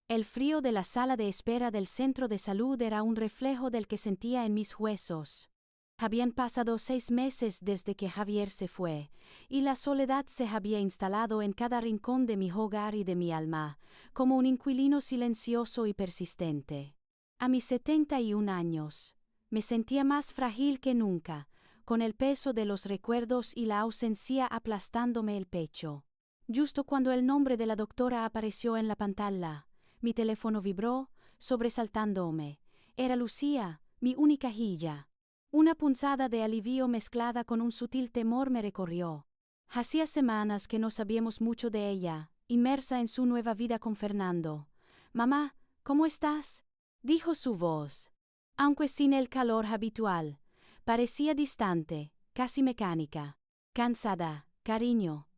El frío de la sala de espera del centro de salud era un reflejo del que sentía en mis huesos. Habían pasado 6 meses desde que Javier se fue, y la soledad se había instalado en cada rincón de mi hogar y de mi alma, como un inquilino silencioso y persistente. A mis 71 años, me sentía más frágil que nunca, con el peso de los recuerdos y la ausencia aplastándome el pecho. Justo cuando el nombre de la doctora apareció en la pantalla, mi teléfono vibró, sobresaltándome. Era Lucía, mi única hija. Una punzada de alivio mezclada con un sutil temor me recorrió. Hacía semanas que no sabíamos mucho de ella, inmersa en su nueva vida con Fernando. «Mamá, ¿cómo estás?», dijo su voz. Aunque sin el calor habitual, parecía distante, casi mecánica. «Cansada, cariño.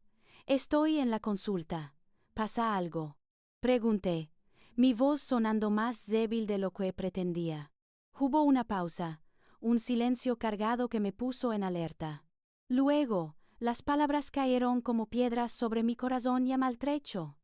Estoy en la consulta. ¿Pasa algo?», pregunté, mi voz sonando más débil de lo que pretendía. Hubo una pausa, un silencio cargado que me puso en alerta. Luego, las palabras cayeron como piedras sobre mi corazón ya maltrecho.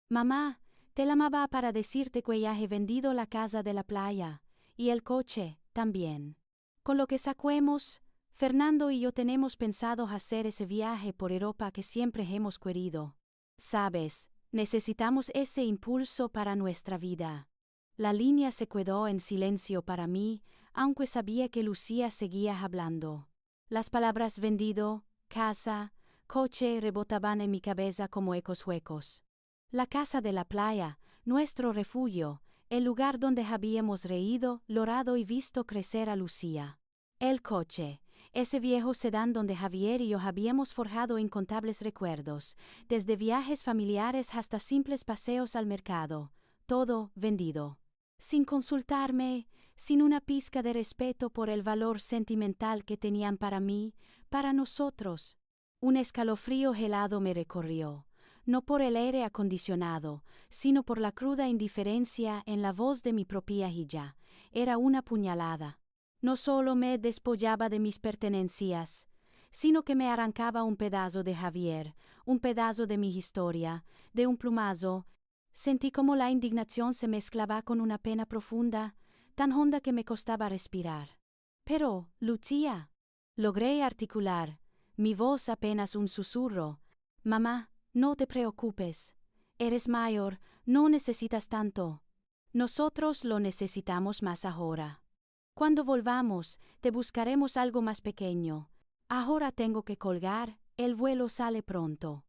«Mamá, te llamaba para decirte que ya he vendido la casa de la playa, y el coche, también. Con lo que saquemos, Fernando y yo tenemos pensado hacer ese viaje por Europa que siempre hemos querido. Sabes, necesitamos ese impulso para nuestra vida». La línea se quedó en silencio para mí, aunque sabía que Lucía seguía hablando. Las palabras vendido, casa, coche rebotaban en mi cabeza como ecos huecos. La casa de la playa, nuestro refugio, el lugar donde habíamos reído, llorado y visto crecer a Lucía. El coche, ese viejo sedán donde Javier y yo habíamos forjado incontables recuerdos, desde viajes familiares hasta simples paseos al mercado, todo vendido. Sin consultarme, sin una pizca de respeto por el valor sentimental que tenían para mí, para nosotros. Un escalofrío helado me recorrió, no por el aire acondicionado, sino por la cruda indiferencia en la voz de mi propia hija. Era una puñalada. No solo me despollaba de mis pertenencias, sino que me arrancaba un pedazo de Javier, un pedazo de mi historia, de un plumazo. Sentí como la indignación se mezclaba con una pena profunda, tan honda que me costaba respirar. «Pero, Lucía», logré articular, mi voz apenas un susurro. «Mamá, no te preocupes. Eres mayor, no necesitas tanto. Nosotros lo necesitamos más ahora. Cuando volvamos, te buscaremos algo más pequeño. Ahora tengo que colgar, el vuelo sale pronto».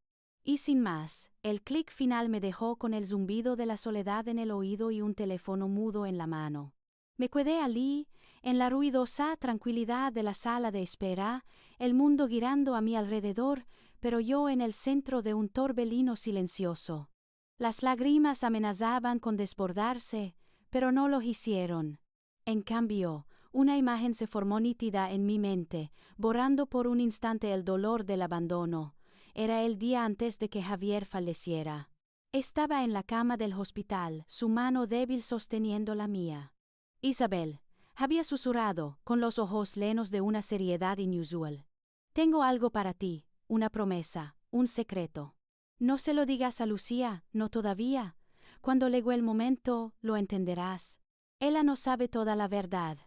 Y sin más, el clic final me dejó con el zumbido de la soledad en el oído y un teléfono mudo en la mano. Me quedé allí, en la ruidosa tranquilidad de la sala de espera, el mundo girando a mi alrededor, pero yo en el centro de un torbellino silencioso. Las lágrimas amenazaban con desbordarse, pero no lo hicieron. En cambio, una imagen se formó nítida en mi mente, borrando por un instante el dolor del abandono. Era el día antes de que Javier falleciera. Estaba en la cama del hospital, su mano débil sosteniendo la mía. «Isabel», había susurrado, con los ojos llenos de una seriedad inusual. «Tengo algo para ti, una promesa, un secreto. No se lo digas a Lucía, no todavía. Cuando llegue el momento, lo entenderás. Ella no sabe toda la verdad».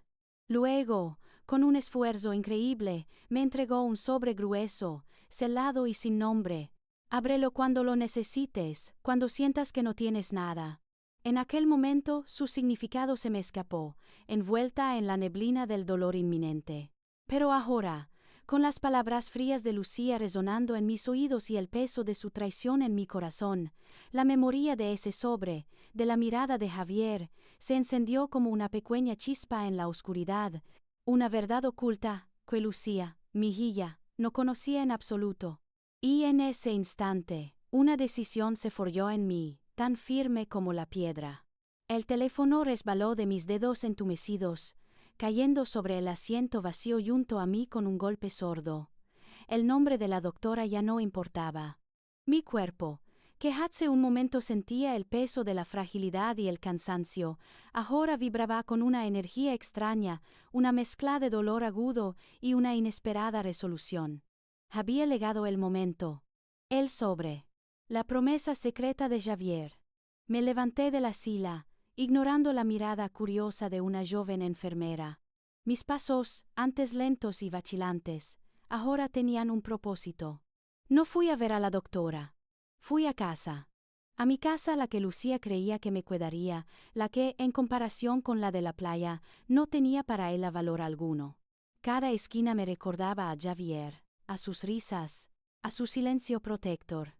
Luego, con un esfuerzo increíble, me entregó un sobre grueso, selado y sin nombre. «Ábrelo cuando lo necesites, cuando sientas que no tienes nada». En aquel momento su significado se me escapó, envuelta en la neblina del dolor inminente. Pero ahora, con las palabras frías de Lucía resonando en mis oídos y el peso de su traición en mi corazón, la memoria de ese sobre, de la mirada de Javier, se encendió como una pequeña chispa en la oscuridad, una verdad oculta, que Lucía, mi hija, no conocía en absoluto. Y en ese instante, una decisión se forjó en mí, tan firme como la piedra. El teléfono resbaló de mis dedos entumecidos, cayendo sobre el asiento vacío junto a mí con un golpe sordo. El nombre de la doctora ya no importaba. Mi cuerpo, que hace un momento sentía el peso de la fragilidad y el cansancio, ahora vibraba con una energía extraña, una mezcla de dolor agudo y una inesperada resolución. Había llegado el momento. El sobre. La promesa secreta de Javier. Me levanté de la silla, ignorando la mirada curiosa de una joven enfermera. Mis pasos, antes lentos y vacilantes, ahora tenían un propósito. No fui a ver a la doctora. Fui a casa. A mi casa, la que Lucía creía que me cuidaría, la que, en comparación con la de la playa, no tenía para ella valor alguno. Cada esquina me recordaba a Javier, a sus risas, a su silencio protector.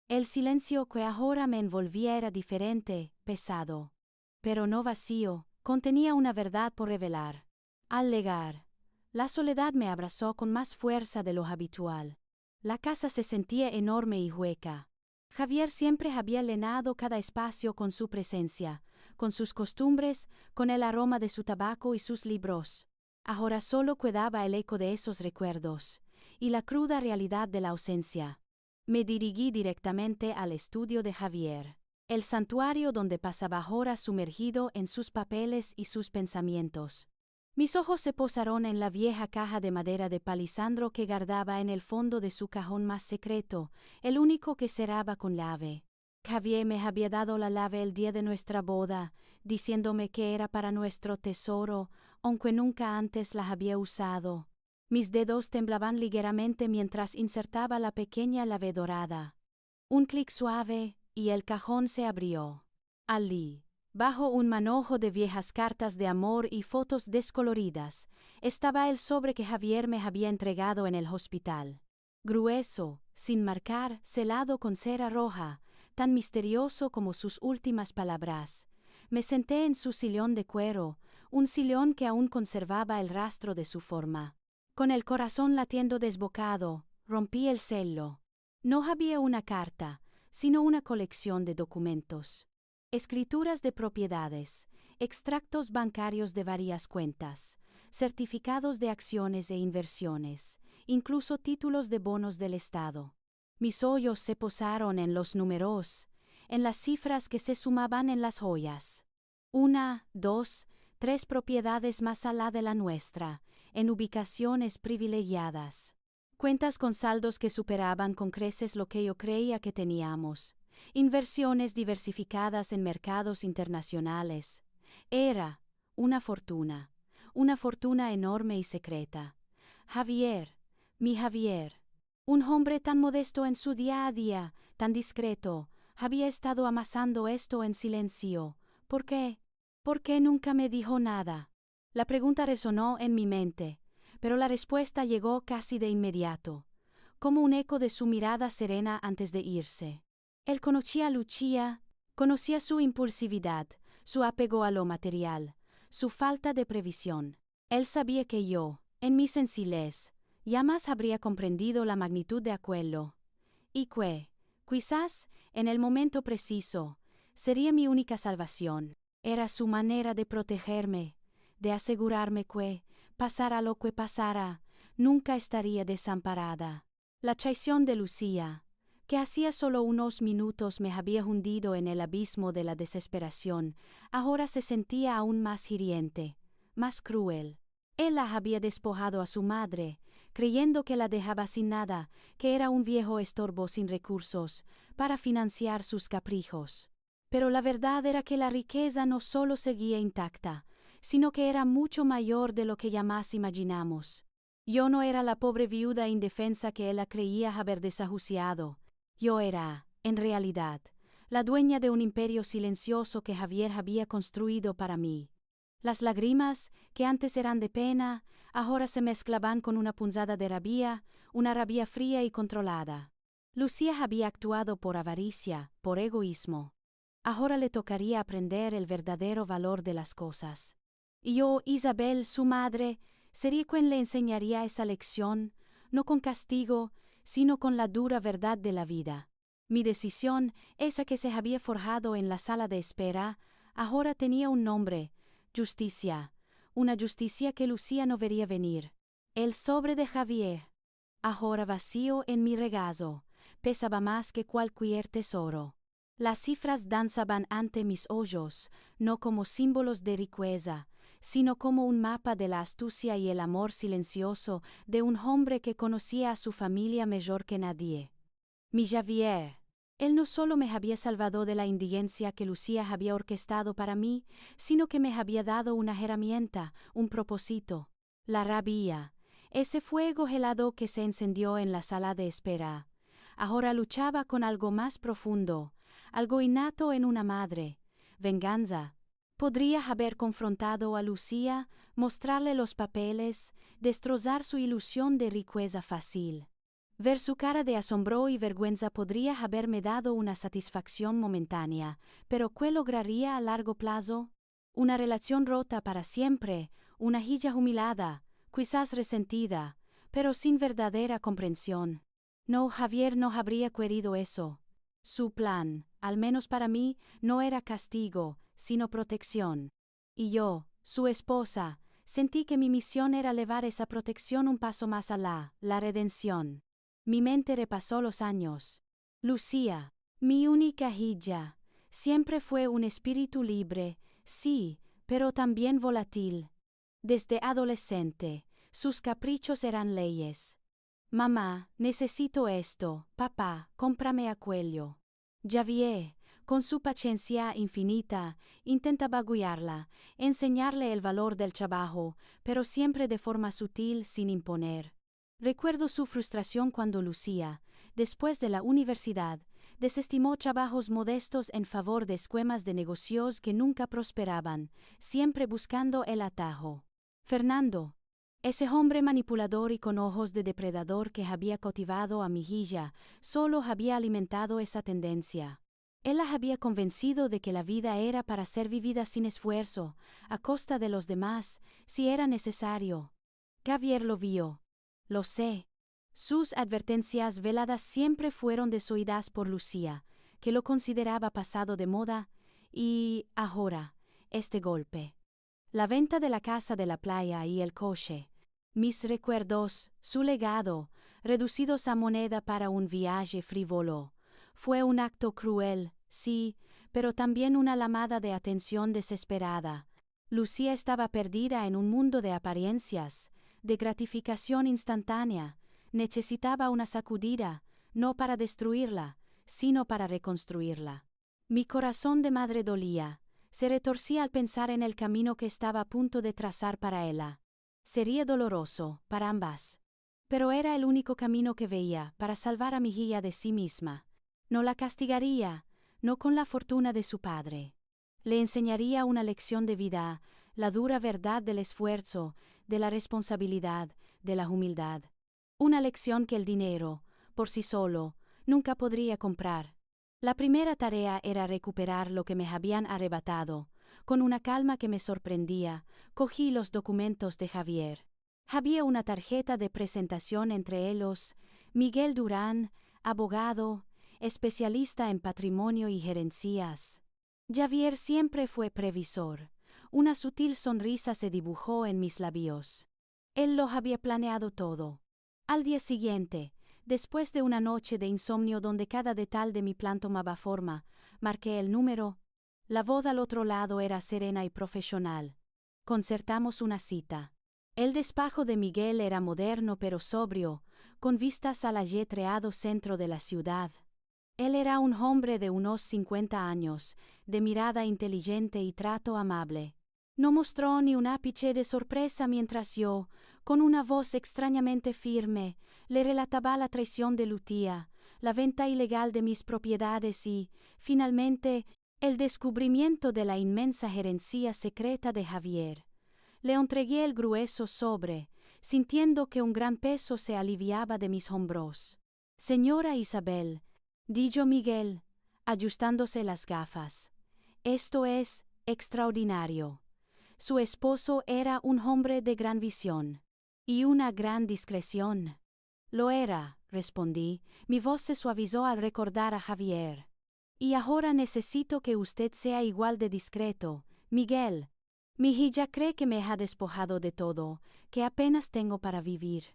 El silencio que ahora me envolvía era diferente, pesado. Pero no vacío, contenía una verdad por revelar. Al llegar, la soledad me abrazó con más fuerza de lo habitual. La casa se sentía enorme y hueca. Javier siempre había llenado cada espacio con su presencia, con sus costumbres, con el aroma de su tabaco y sus libros. Ahora solo quedaba el eco de esos recuerdos, y la cruda realidad de la ausencia. Me dirigí directamente al estudio de Javier, el santuario donde pasaba horas sumergido en sus papeles y sus pensamientos. Mis ojos se posaron en la vieja caja de madera de palisandro que guardaba en el fondo de su cajón más secreto, el único que cerraba con llave. Javier me había dado la llave el día de nuestra boda, diciéndome que era para nuestro tesoro, aunque nunca antes la había usado. Mis dedos temblaban ligeramente mientras insertaba la pequeña llave dorada. Un clic suave, y el cajón se abrió. Allí, bajo un manojo de viejas cartas de amor y fotos descoloridas, estaba el sobre que Javier me había entregado en el hospital. Grueso, sin marcar, selado con cera roja, tan misterioso como sus últimas palabras. Me senté en su sillón de cuero, un sillón que aún conservaba el rastro de su forma. Con el corazón latiendo desbocado, rompí el celo. No había una carta, sino una colección de documentos. Escrituras de propiedades, extractos bancarios de varias cuentas, certificados de acciones e inversiones, incluso títulos de bonos del Estado. Mis ojos se posaron en los números, en las cifras que se sumaban en las joyas. 1, 2, 3 propiedades más allá de la nuestra, en ubicaciones privilegiadas. Cuentas con saldos que superaban con creces lo que yo creía que teníamos. Inversiones diversificadas en mercados internacionales. Era una fortuna enorme y secreta. Javier, mi Javier, un hombre tan modesto en su día a día, tan discreto, había estado amasando esto en silencio. ¿Por qué? ¿Por qué nunca me dijo nada? La pregunta resonó en mi mente, pero la respuesta llegó casi de inmediato, como un eco de su mirada serena antes de irse. Él conocía a Lucía, conocía su impulsividad, su apego a lo material, su falta de previsión. Él sabía que yo, en mi sencillez, jamás habría comprendido la magnitud de aquello. Y que, quizás, en el momento preciso, sería mi única salvación. Era su manera de protegerme, de asegurarme que, pasara lo que pasara, nunca estaría desamparada. La traición de Lucía, que hacía solo unos minutos me había hundido en el abismo de la desesperación, ahora se sentía aún más hiriente, más cruel. Él la había despojado a su madre, creyendo que la dejaba sin nada, que era un viejo estorbo sin recursos, para financiar sus caprichos. Pero la verdad era que la riqueza no solo seguía intacta, sino que era mucho mayor de lo que jamás imaginamos. Yo no era la pobre viuda indefensa que ella creía haber desahuciado. Yo era, en realidad, la dueña de un imperio silencioso que Javier había construido para mí. Las lágrimas, que antes eran de pena, ahora se mezclaban con una punzada de rabia, una rabia fría y controlada. Lucía había actuado por avaricia, por egoísmo. Ahora le tocaría aprender el verdadero valor de las cosas. Y yo, Isabel, su madre, sería quien le enseñaría esa lección, no con castigo, sino con la dura verdad de la vida. Mi decisión, esa que se había forjado en la sala de espera, ahora tenía un nombre: justicia, una justicia que Lucía no vería venir. El sobre de Javier, ahora vacío en mi regazo, pesaba más que cualquier tesoro. Las cifras danzaban ante mis ojos, no como símbolos de riqueza, sino como un mapa de la astucia y el amor silencioso de un hombre que conocía a su familia mejor que nadie. Mi Javier, Él no solo me había salvado de la indigencia que Lucía había orquestado para mí, sino que me había dado una herramienta, un propósito. La rabia, ese fuego helado que se encendió en la sala de espera. Ahora luchaba con algo más profundo, algo innato en una madre. Venganza. Podría haber confrontado a Lucía, mostrarle los papeles, destrozar su ilusión de riqueza fácil. Ver su cara de asombro y vergüenza podría haberme dado una satisfacción momentánea, pero ¿qué lograría a largo plazo? Una relación rota para siempre, una hija humillada, quizás resentida, pero sin verdadera comprensión. No, Javier no habría querido eso. Su plan, al menos para mí, no era castigo, sino protección. Y yo, su esposa, sentí que mi misión era llevar esa protección un paso más allá, la redención. Mi mente repasó los años. Lucía, mi única hija, siempre fue un espíritu libre, sí, pero también volátil. Desde adolescente, sus caprichos eran leyes. Mamá, necesito esto, papá, cómprame aquello. Javier, con su paciencia infinita, intentaba guiarla, enseñarle el valor del trabajo, pero siempre de forma sutil, sin imponer. Recuerdo su frustración cuando Lucía, después de la universidad, desestimó trabajos modestos en favor de esquemas de negocios que nunca prosperaban, siempre buscando el atajo. Fernando, ese hombre manipulador y con ojos de depredador que había cautivado a mi hija, solo había alimentado esa tendencia. Él la había convencido de que la vida era para ser vivida sin esfuerzo, a costa de los demás, si era necesario. Javier lo vio. Lo sé. Sus advertencias veladas siempre fueron desoídas por Lucía, que lo consideraba pasado de moda, y, ahora, este golpe. La venta de la casa de la playa y el coche. Mis recuerdos, su legado, reducidos a moneda para un viaje frívolo. Fue un acto cruel, sí, pero también una llamada de atención desesperada. Lucía estaba perdida en un mundo de apariencias, de gratificación instantánea. Necesitaba una sacudida, no para destruirla, sino para reconstruirla. Mi corazón de madre dolía. Se retorcía al pensar en el camino que estaba a punto de trazar para ella. Sería doloroso, para ambas. Pero era el único camino que veía para salvar a mi hija de sí misma. No la castigaría, no con la fortuna de su padre. Le enseñaría una lección de vida, la dura verdad del esfuerzo, de la responsabilidad, de la humildad. Una lección que el dinero, por sí solo, nunca podría comprar. La primera tarea era recuperar lo que me habían arrebatado. Con una calma que me sorprendía, cogí los documentos de Javier. Había una tarjeta de presentación entre ellos: Miguel Durán, abogado, especialista en patrimonio y gerencias. Javier siempre fue previsor. Una sutil sonrisa se dibujó en mis labios. Él lo había planeado todo. Al día siguiente, después de una noche de insomnio donde cada detalle de mi plan tomaba forma, marqué el número. La voz al otro lado era serena y profesional. Concertamos una cita. El despacho de Miguel era moderno pero sobrio, con vistas al ajetreado centro de la ciudad. Él era un hombre de unos 50 años, de mirada inteligente y trato amable. No mostró ni un ápice de sorpresa mientras yo, con una voz extrañamente firme, le relataba la traición de Lucía, la venta ilegal de mis propiedades y, finalmente, el descubrimiento de la inmensa gerencia secreta de Javier. Le entregué el grueso sobre, sintiendo que un gran peso se aliviaba de mis hombros. Señora Isabel, dijo Miguel, ajustándose las gafas. Esto es extraordinario. Su esposo era un hombre de gran visión. Y una gran discreción. Lo era, respondí, mi voz se suavizó al recordar a Javier. Y ahora necesito que usted sea igual de discreto, Miguel. Mi hija cree que me ha despojado de todo, que apenas tengo para vivir.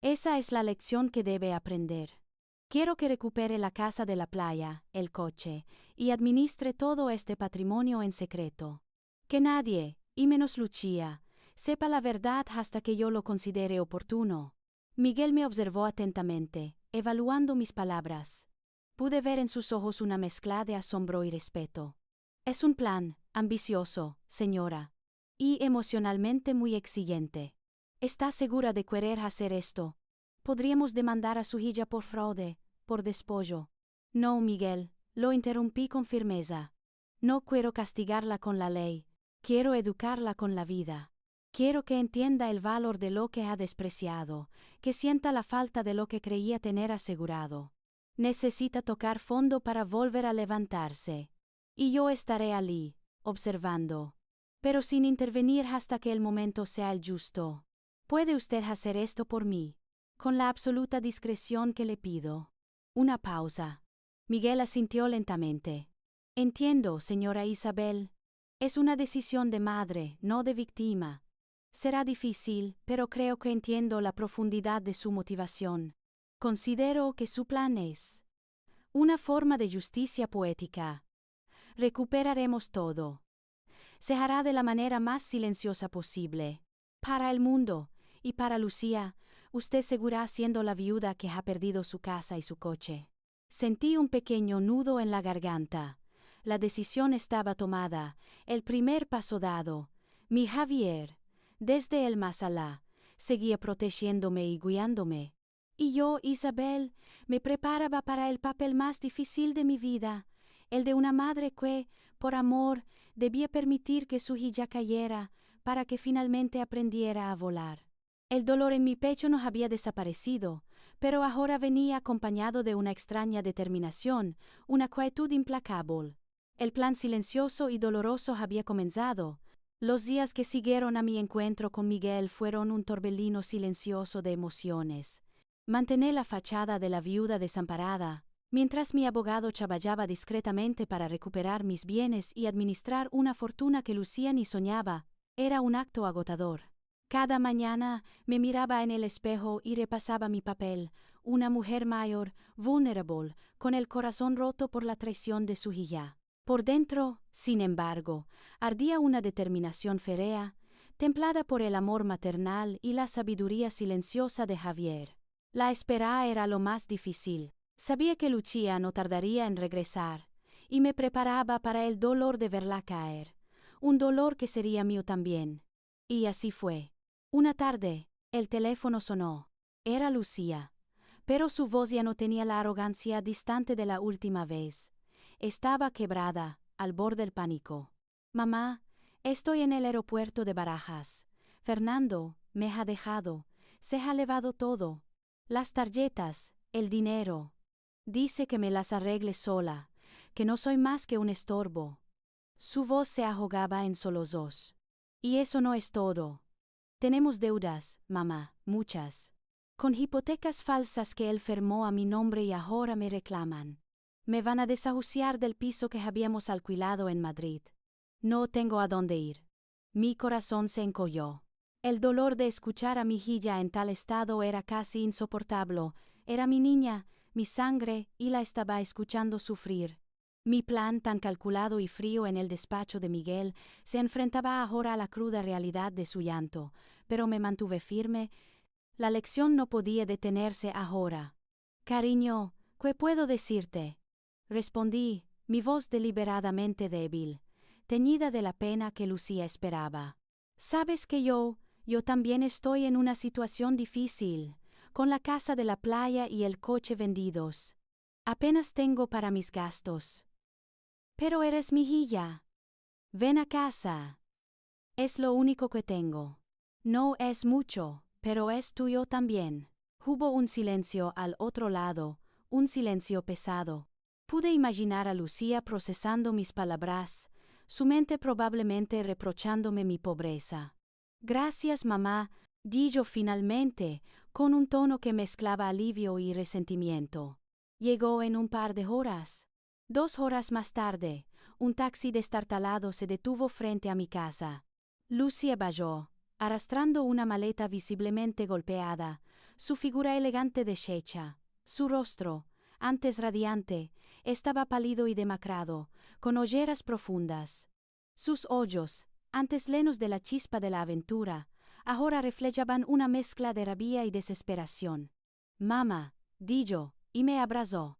Esa es la lección que debe aprender. Quiero que recupere la casa de la playa, el coche, y administre todo este patrimonio en secreto. Que nadie, y menos Lucía, sepa la verdad hasta que yo lo considere oportuno. Miguel me observó atentamente, evaluando mis palabras. Pude ver en sus ojos una mezcla de asombro y respeto. Es un plan ambicioso, señora. Y emocionalmente muy exigente. ¿Está segura de querer hacer esto? Podríamos demandar a su hija por fraude, por despojo. No, Miguel, lo interrumpí con firmeza. No quiero castigarla con la ley. Quiero educarla con la vida. Quiero que entienda el valor de lo que ha despreciado, que sienta la falta de lo que creía tener asegurado. Necesita tocar fondo para volver a levantarse. Y yo estaré allí, observando. Pero sin intervenir hasta que el momento sea el justo. ¿Puede usted hacer esto por mí? Con la absoluta discreción que le pido. Una pausa. Miguel asintió lentamente. Entiendo, señora Isabel. Es una decisión de madre, no de víctima. Será difícil, pero creo que entiendo la profundidad de su motivación. Considero que su plan es una forma de justicia poética. Recuperaremos todo. Se hará de la manera más silenciosa posible. Para el mundo, y para Lucía, usted seguirá siendo la viuda que ha perdido su casa y su coche. Sentí un pequeño nudo en la garganta. La decisión estaba tomada, el primer paso dado. Mi Javier, desde el más allá, seguía protegiéndome y guiándome. Y yo, Isabel, me preparaba para el papel más difícil de mi vida, el de una madre que, por amor, debía permitir que su hija cayera, para que finalmente aprendiera a volar. El dolor en mi pecho no había desaparecido, pero ahora venía acompañado de una extraña determinación, una quietud implacable. El plan silencioso y doloroso había comenzado. Los días que siguieron a mi encuentro con Miguel fueron un torbellino silencioso de emociones. Mantener la fachada de la viuda desamparada, mientras mi abogado trabajaba discretamente para recuperar mis bienes y administrar una fortuna que Lucía ni soñaba, era un acto agotador. Cada mañana me miraba en el espejo y repasaba mi papel, una mujer mayor, vulnerable, con el corazón roto por la traición de su hija. Por dentro, sin embargo, ardía una determinación férrea, templada por el amor maternal y la sabiduría silenciosa de Javier. La espera era lo más difícil. Sabía que Lucía no tardaría en regresar, y me preparaba para el dolor de verla caer, un dolor que sería mío también. Y así fue. Una tarde, el teléfono sonó. Era Lucía, pero su voz ya no tenía la arrogancia distante de la última vez. Estaba quebrada, al borde del pánico. Mamá, estoy en el aeropuerto de Barajas. Fernando me ha dejado, se ha llevado todo. Las tarjetas, el dinero. Dice que me las arregle sola, que no soy más que un estorbo. Su voz se ahogaba en sollozos. Y eso no es todo. Tenemos deudas, mamá, muchas. Con hipotecas falsas que él firmó a mi nombre y ahora me reclaman. Me van a desahuciar del piso que habíamos alquilado en Madrid. No tengo a dónde ir. Mi corazón se encogió. El dolor de escuchar a mi hija en tal estado era casi insoportable. Era mi niña, mi sangre, y la estaba escuchando sufrir. Mi plan, tan calculado y frío en el despacho de Miguel, se enfrentaba ahora a la cruda realidad de su llanto, pero me mantuve firme. La lección no podía detenerse ahora. Cariño, ¿qué puedo decirte? Respondí, mi voz deliberadamente débil, teñida de la pena que Lucía esperaba. Sabes que yo también estoy en una situación difícil, con la casa de la playa y el coche vendidos. Apenas tengo para mis gastos. Pero eres mi hija. Ven a casa. Es lo único que tengo. No es mucho, pero es tuyo también. Hubo un silencio al otro lado, un silencio pesado. Pude imaginar a Lucía procesando mis palabras, su mente probablemente reprochándome mi pobreza. Gracias, mamá, di yo finalmente, con un tono que mezclaba alivio y resentimiento. Llegó en un par de horas. 2 horas más tarde, un taxi destartalado se detuvo frente a mi casa. Lucía bajó, arrastrando una maleta visiblemente golpeada, su figura elegante deshecha, su rostro, antes radiante, estaba pálido y demacrado, con ojeras profundas. Sus ojos, antes llenos de la chispa de la aventura, ahora reflejaban una mezcla de rabia y desesperación. Mamá, di yo, y me abrazó.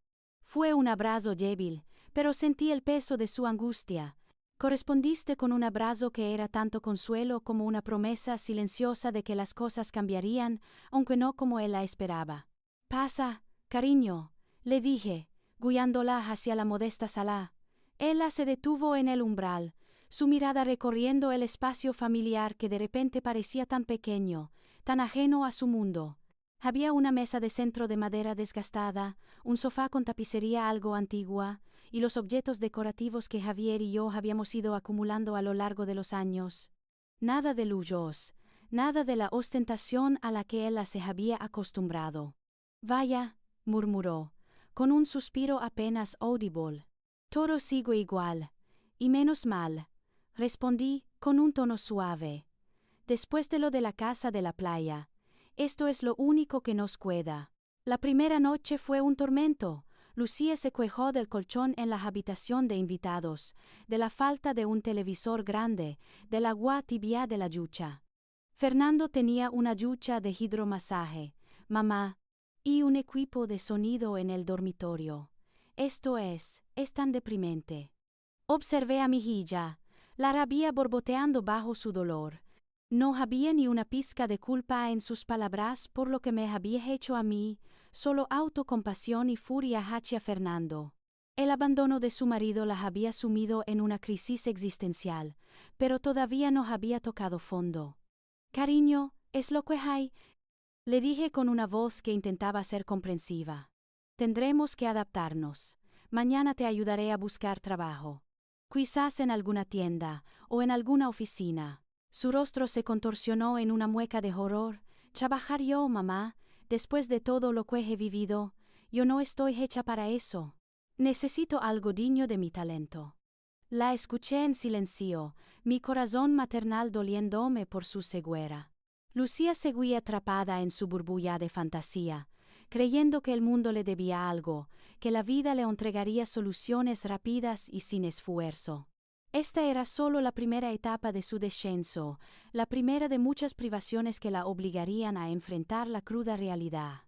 Fue un abrazo débil, pero sentí el peso de su angustia. Correspondiste con un abrazo que era tanto consuelo como una promesa silenciosa de que las cosas cambiarían, aunque no como él la esperaba. Pasa, cariño, le dije, guiándola hacia la modesta sala. Ella se detuvo en el umbral, su mirada recorriendo el espacio familiar que de repente parecía tan pequeño, tan ajeno a su mundo. Había una mesa de centro de madera desgastada, un sofá con tapicería algo antigua, y los objetos decorativos que Javier y yo habíamos ido acumulando a lo largo de los años. Nada de lujos, nada de la ostentación a la que ella se había acostumbrado. Vaya, murmuró, con un suspiro apenas audible. Todo sigue igual, y menos mal, respondí, con un tono suave. Después de lo de la casa de la playa, esto es lo único que nos queda. La primera noche fue un tormento. Lucía se quejó del colchón en la habitación de invitados, de la falta de un televisor grande, del agua tibia de la ducha. Fernando tenía una ducha de hidromasaje, mamá, y un equipo de sonido en el dormitorio. Esto es tan deprimente. Observé a mi hija, la rabia borboteando bajo su dolor. No había ni una pizca de culpa en sus palabras por lo que me había hecho a mí, solo autocompasión y furia hacia Fernando. El abandono de su marido la había sumido en una crisis existencial, pero todavía no había tocado fondo. Cariño, es lo que hay, le dije con una voz que intentaba ser comprensiva. Tendremos que adaptarnos. Mañana te ayudaré a buscar trabajo. Quizás en alguna tienda, o en alguna oficina. Su rostro se contorsionó en una mueca de horror. ¿Trabajar yo, mamá? Después de todo lo que he vivido, yo no estoy hecha para eso. Necesito algo digno de mi talento. La escuché en silencio, mi corazón maternal doliéndome por su ceguera. Lucía seguía atrapada en su burbuja de fantasía, creyendo que el mundo le debía algo, que la vida le entregaría soluciones rápidas y sin esfuerzo. Esta era solo la primera etapa de su descenso, la primera de muchas privaciones que la obligarían a enfrentar la cruda realidad.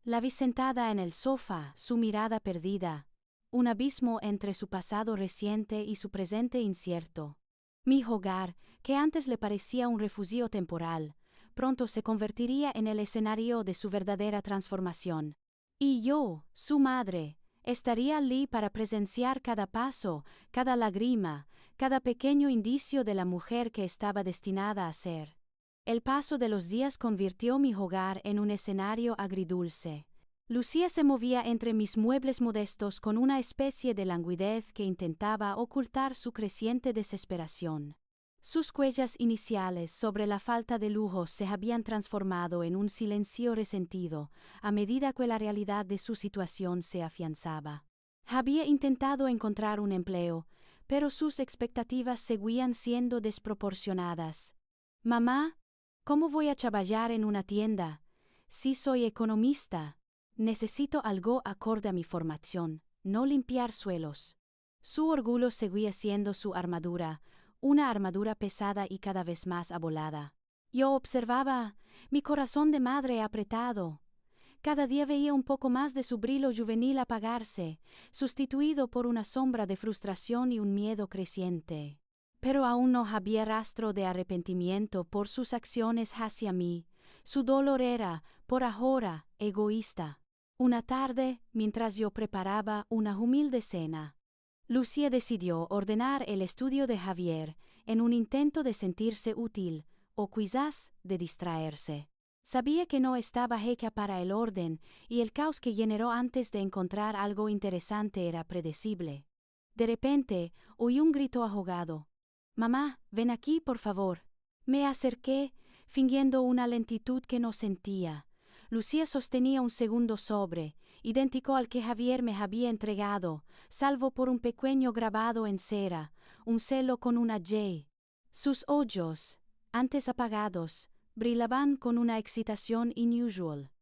La vi sentada en el sofá, su mirada perdida, un abismo entre su pasado reciente y su presente incierto. Mi hogar, que antes le parecía un refugio temporal, pronto se convertiría en el escenario de su verdadera transformación. Y yo, su madre, estaría allí para presenciar cada paso, cada lágrima, cada pequeño indicio de la mujer que estaba destinada a ser. El paso de los días convirtió mi hogar en un escenario agridulce. Lucía se movía entre mis muebles modestos con una especie de languidez que intentaba ocultar su creciente desesperación. Sus huellas iniciales sobre la falta de lujos se habían transformado en un silencio resentido, a medida que la realidad de su situación se afianzaba. Había intentado encontrar un empleo, pero sus expectativas seguían siendo desproporcionadas. Mamá, ¿cómo voy a trabajar en una tienda? Si soy economista, necesito algo acorde a mi formación, no limpiar suelos. Su orgullo seguía siendo su armadura, una armadura pesada y cada vez más abolada. Yo observaba, mi corazón de madre apretado. Cada día veía un poco más de su brillo juvenil apagarse, sustituido por una sombra de frustración y un miedo creciente. Pero aún no había rastro de arrepentimiento por sus acciones hacia mí. Su dolor era, por ahora, egoísta. Una tarde, mientras yo preparaba una humilde cena, Lucía decidió ordenar el estudio de Javier, en un intento de sentirse útil, o quizás de distraerse. Sabía que no estaba hecha para el orden, y el caos que generó antes de encontrar algo interesante era predecible. De repente, oí un grito ahogado. «Mamá, ven aquí, por favor». Me acerqué, fingiendo una lentitud que no sentía. Lucía sostenía un segundo sobre, idéntico al que Javier me había entregado, salvo por un pequeño grabado en cera, un celo con una Y. Sus ojos, antes apagados, brillaban con una excitación inusual.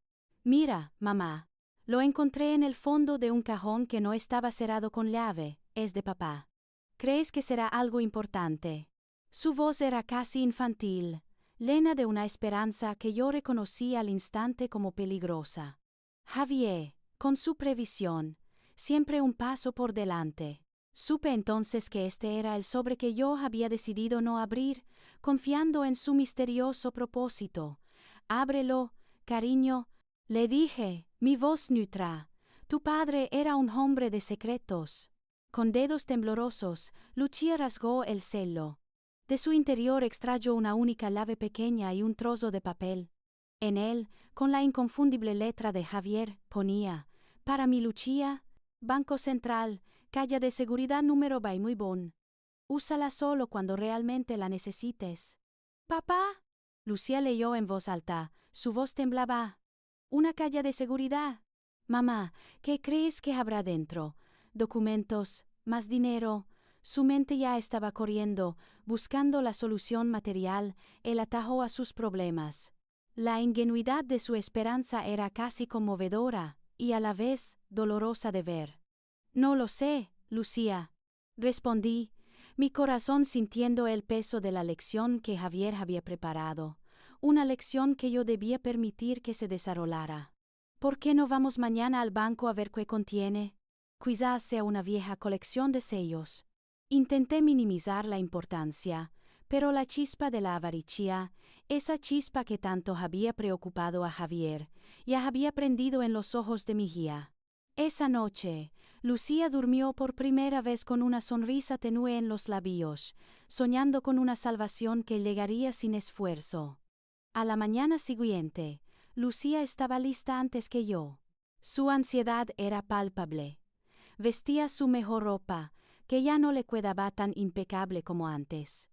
«Mira, mamá. Lo encontré en el fondo de un cajón que no estaba cerrado con llave, es de papá. ¿Crees que será algo importante?» Su voz era casi infantil, llena de una esperanza que yo reconocí al instante como peligrosa. Javier, con su previsión, siempre un paso por delante. Supe entonces que este era el sobre que yo había decidido no abrir, confiando en su misterioso propósito. «Ábrelo, cariño», le dije, mi voz neutra. Tu padre era un hombre de secretos. Con dedos temblorosos, Lucia rasgó el sello. De su interior extrayó una única llave pequeña y un trozo de papel. En él, con la inconfundible letra de Javier, ponía: «Para mi Lucia, Banco Central, calle de seguridad número muy bon. Úsala solo cuando realmente la necesites». «¿Papá?», Lucia leyó en voz alta, su voz temblaba. «¿Una calle de seguridad? Mamá, ¿qué crees que habrá dentro? Documentos, más dinero». Su mente ya estaba corriendo, buscando la solución material, el atajo a sus problemas. La ingenuidad de su esperanza era casi conmovedora, y a la vez dolorosa de ver. «No lo sé, Lucia», respondí, mi corazón sintiendo el peso de la lección que Javier había preparado, una lección que yo debía permitir que se desarrollara. «¿Por qué no vamos mañana al banco a ver qué contiene? Quizás sea una vieja colección de sellos». Intenté minimizar la importancia, pero la chispa de la avaricia, esa chispa que tanto había preocupado a Javier, ya había prendido en los ojos de mi guía. Esa noche, Lucia durmió por primera vez con una sonrisa tenue en los labios, soñando con una salvación que llegaría sin esfuerzo. A la mañana siguiente, Lucia estaba lista antes que yo. Su ansiedad era palpable. Vestía su mejor ropa, que ya no le quedaba tan impecable como antes.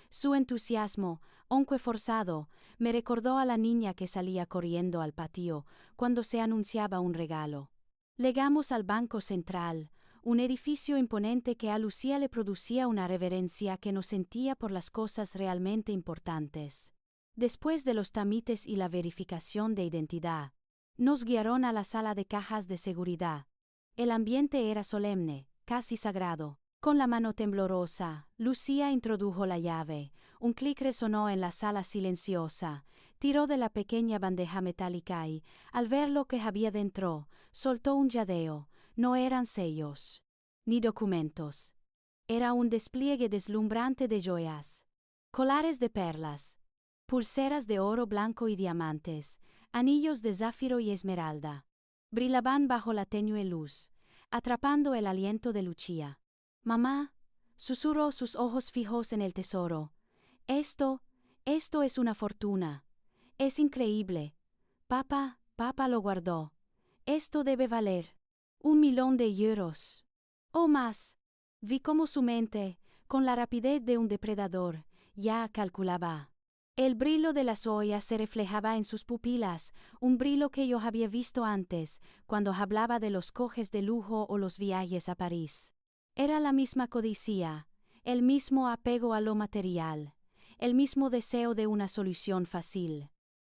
Su entusiasmo, aunque forzado, me recordó a la niña que salía corriendo al patio cuando se anunciaba un regalo. Llegamos al Banco Central, un edificio imponente que a Lucia le producía una reverencia que no sentía por las cosas realmente importantes. Después de los trámites y la verificación de identidad, nos guiaron a la sala de cajas de seguridad. El ambiente era solemne, casi sagrado. Con la mano temblorosa, Lucia introdujo la llave, un clic resonó en la sala silenciosa, tiró de la pequeña bandeja metálica y, al ver lo que había dentro, soltó un jadeo. No eran sellos, ni documentos. Era un despliegue deslumbrante de joyas. Collares de perlas, pulseras de oro blanco y diamantes, anillos de zafiro y esmeralda. Brillaban bajo la tenue luz, atrapando el aliento de Lucia. «Mamá», susurró, sus ojos fijos en el tesoro. Esto es una fortuna. Es increíble». Papá lo guardó. «Esto debe valer 1.000.000 de euros. O más». Vi cómo su mente, con la rapidez de un depredador, ya calculaba. El brillo de las joyas se reflejaba en sus pupilas, un brillo que yo había visto antes, cuando hablaba de los coches de lujo o los viajes a París. Era la misma codicia, el mismo apego a lo material, el mismo deseo de una solución fácil.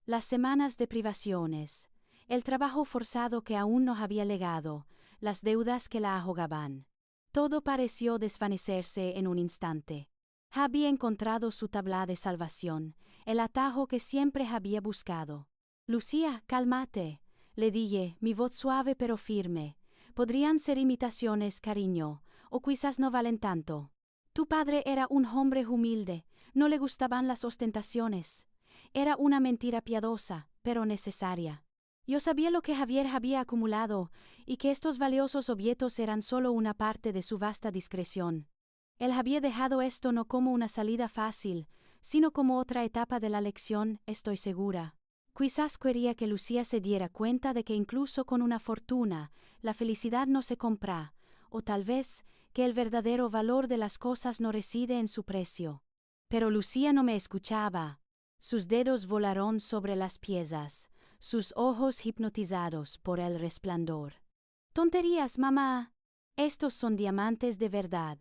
Las semanas de privaciones, el trabajo forzado que aún no había legado, las deudas que la ahogaban. Todo pareció desvanecerse en un instante. Había encontrado su tabla de salvación, el atajo que siempre había buscado. «Lucia, cálmate», le dije, mi voz suave pero firme. «Podrían ser imitaciones, cariño, o quizás no valen tanto. Tu padre era un hombre humilde, no le gustaban las ostentaciones. Era una mentira piadosa, pero necesaria. Yo sabía lo que Javier había acumulado, y que estos valiosos objetos eran solo una parte de su vasta discreción. Él había dejado esto no como una salida fácil, sino como otra etapa de la lección, estoy segura. Quizás quería que Lucia se diera cuenta de que incluso con una fortuna, la felicidad no se compra, o tal vez, que el verdadero valor de las cosas no reside en su precio. Pero Lucia no me escuchaba. Sus dedos volaron sobre las piezas, sus ojos hipnotizados por el resplandor. «Tonterías, mamá. Estos son diamantes de verdad.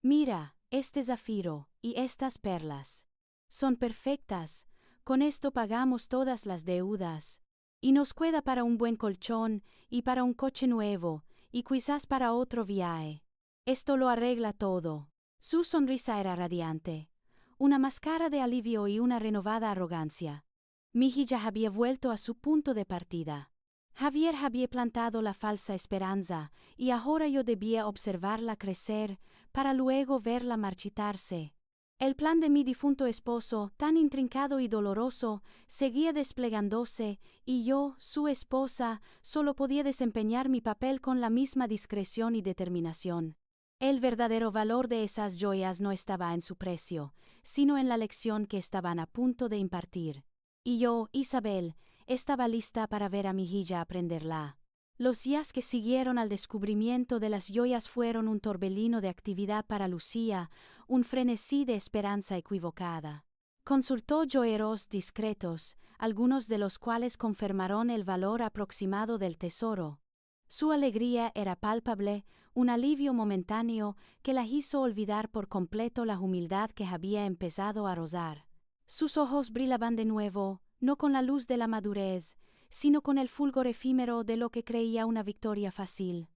Mira, este zafiro, y estas perlas. Son perfectas, con esto pagamos todas las deudas. Y nos queda para un buen colchón, y para un coche nuevo, y quizás para otro viaje. Esto lo arregla todo». Su sonrisa era radiante, una máscara de alivio y una renovada arrogancia. Mi hija había vuelto a su punto de partida. Javier había plantado la falsa esperanza, y ahora yo debía observarla crecer, para luego verla marchitarse. El plan de mi difunto esposo, tan intrincado y doloroso, seguía desplegándose, y yo, su esposa, solo podía desempeñar mi papel con la misma discreción y determinación. El verdadero valor de esas joyas no estaba en su precio, sino en la lección que estaban a punto de impartir. Y yo, Isabel, estaba lista para ver a mi hija aprenderla. Los días que siguieron al descubrimiento de las joyas fueron un torbellino de actividad para Lucía, un frenesí de esperanza equivocada. Consultó joyeros discretos, algunos de los cuales confirmaron el valor aproximado del tesoro. Su alegría era palpable, un alivio momentáneo que la hizo olvidar por completo la humildad que había empezado a rozar. Sus ojos brillaban de nuevo, no con la luz de la madurez, sino con el fulgor efímero de lo que creía una victoria fácil.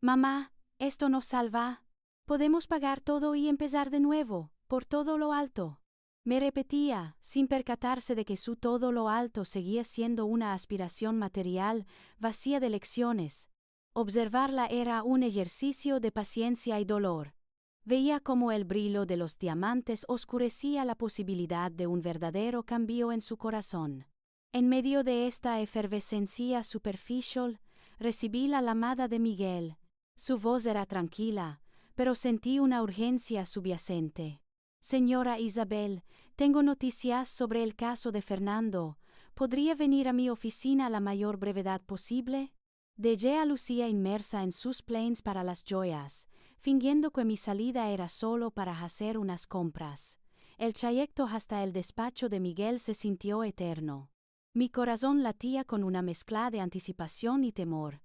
«Mamá, esto nos salva. Podemos pagar todo y empezar de nuevo, por todo lo alto», me repetía, sin percatarse de que su todo lo alto seguía siendo una aspiración material, vacía de lecciones. Observarla era un ejercicio de paciencia y dolor. Veía cómo el brillo de los diamantes oscurecía la posibilidad de un verdadero cambio en su corazón. En medio de esta efervescencia superficial, recibí la llamada de Miguel. Su voz era tranquila, pero sentí una urgencia subyacente. «Señora Isabel, tengo noticias sobre el caso de Fernando. ¿Podría venir a mi oficina a la mayor brevedad posible?» Dejé a Lucía inmersa en sus planes para las joyas, fingiendo que mi salida era solo para hacer unas compras. El trayecto hasta el despacho de Miguel se sintió eterno. Mi corazón latía con una mezcla de anticipación y temor.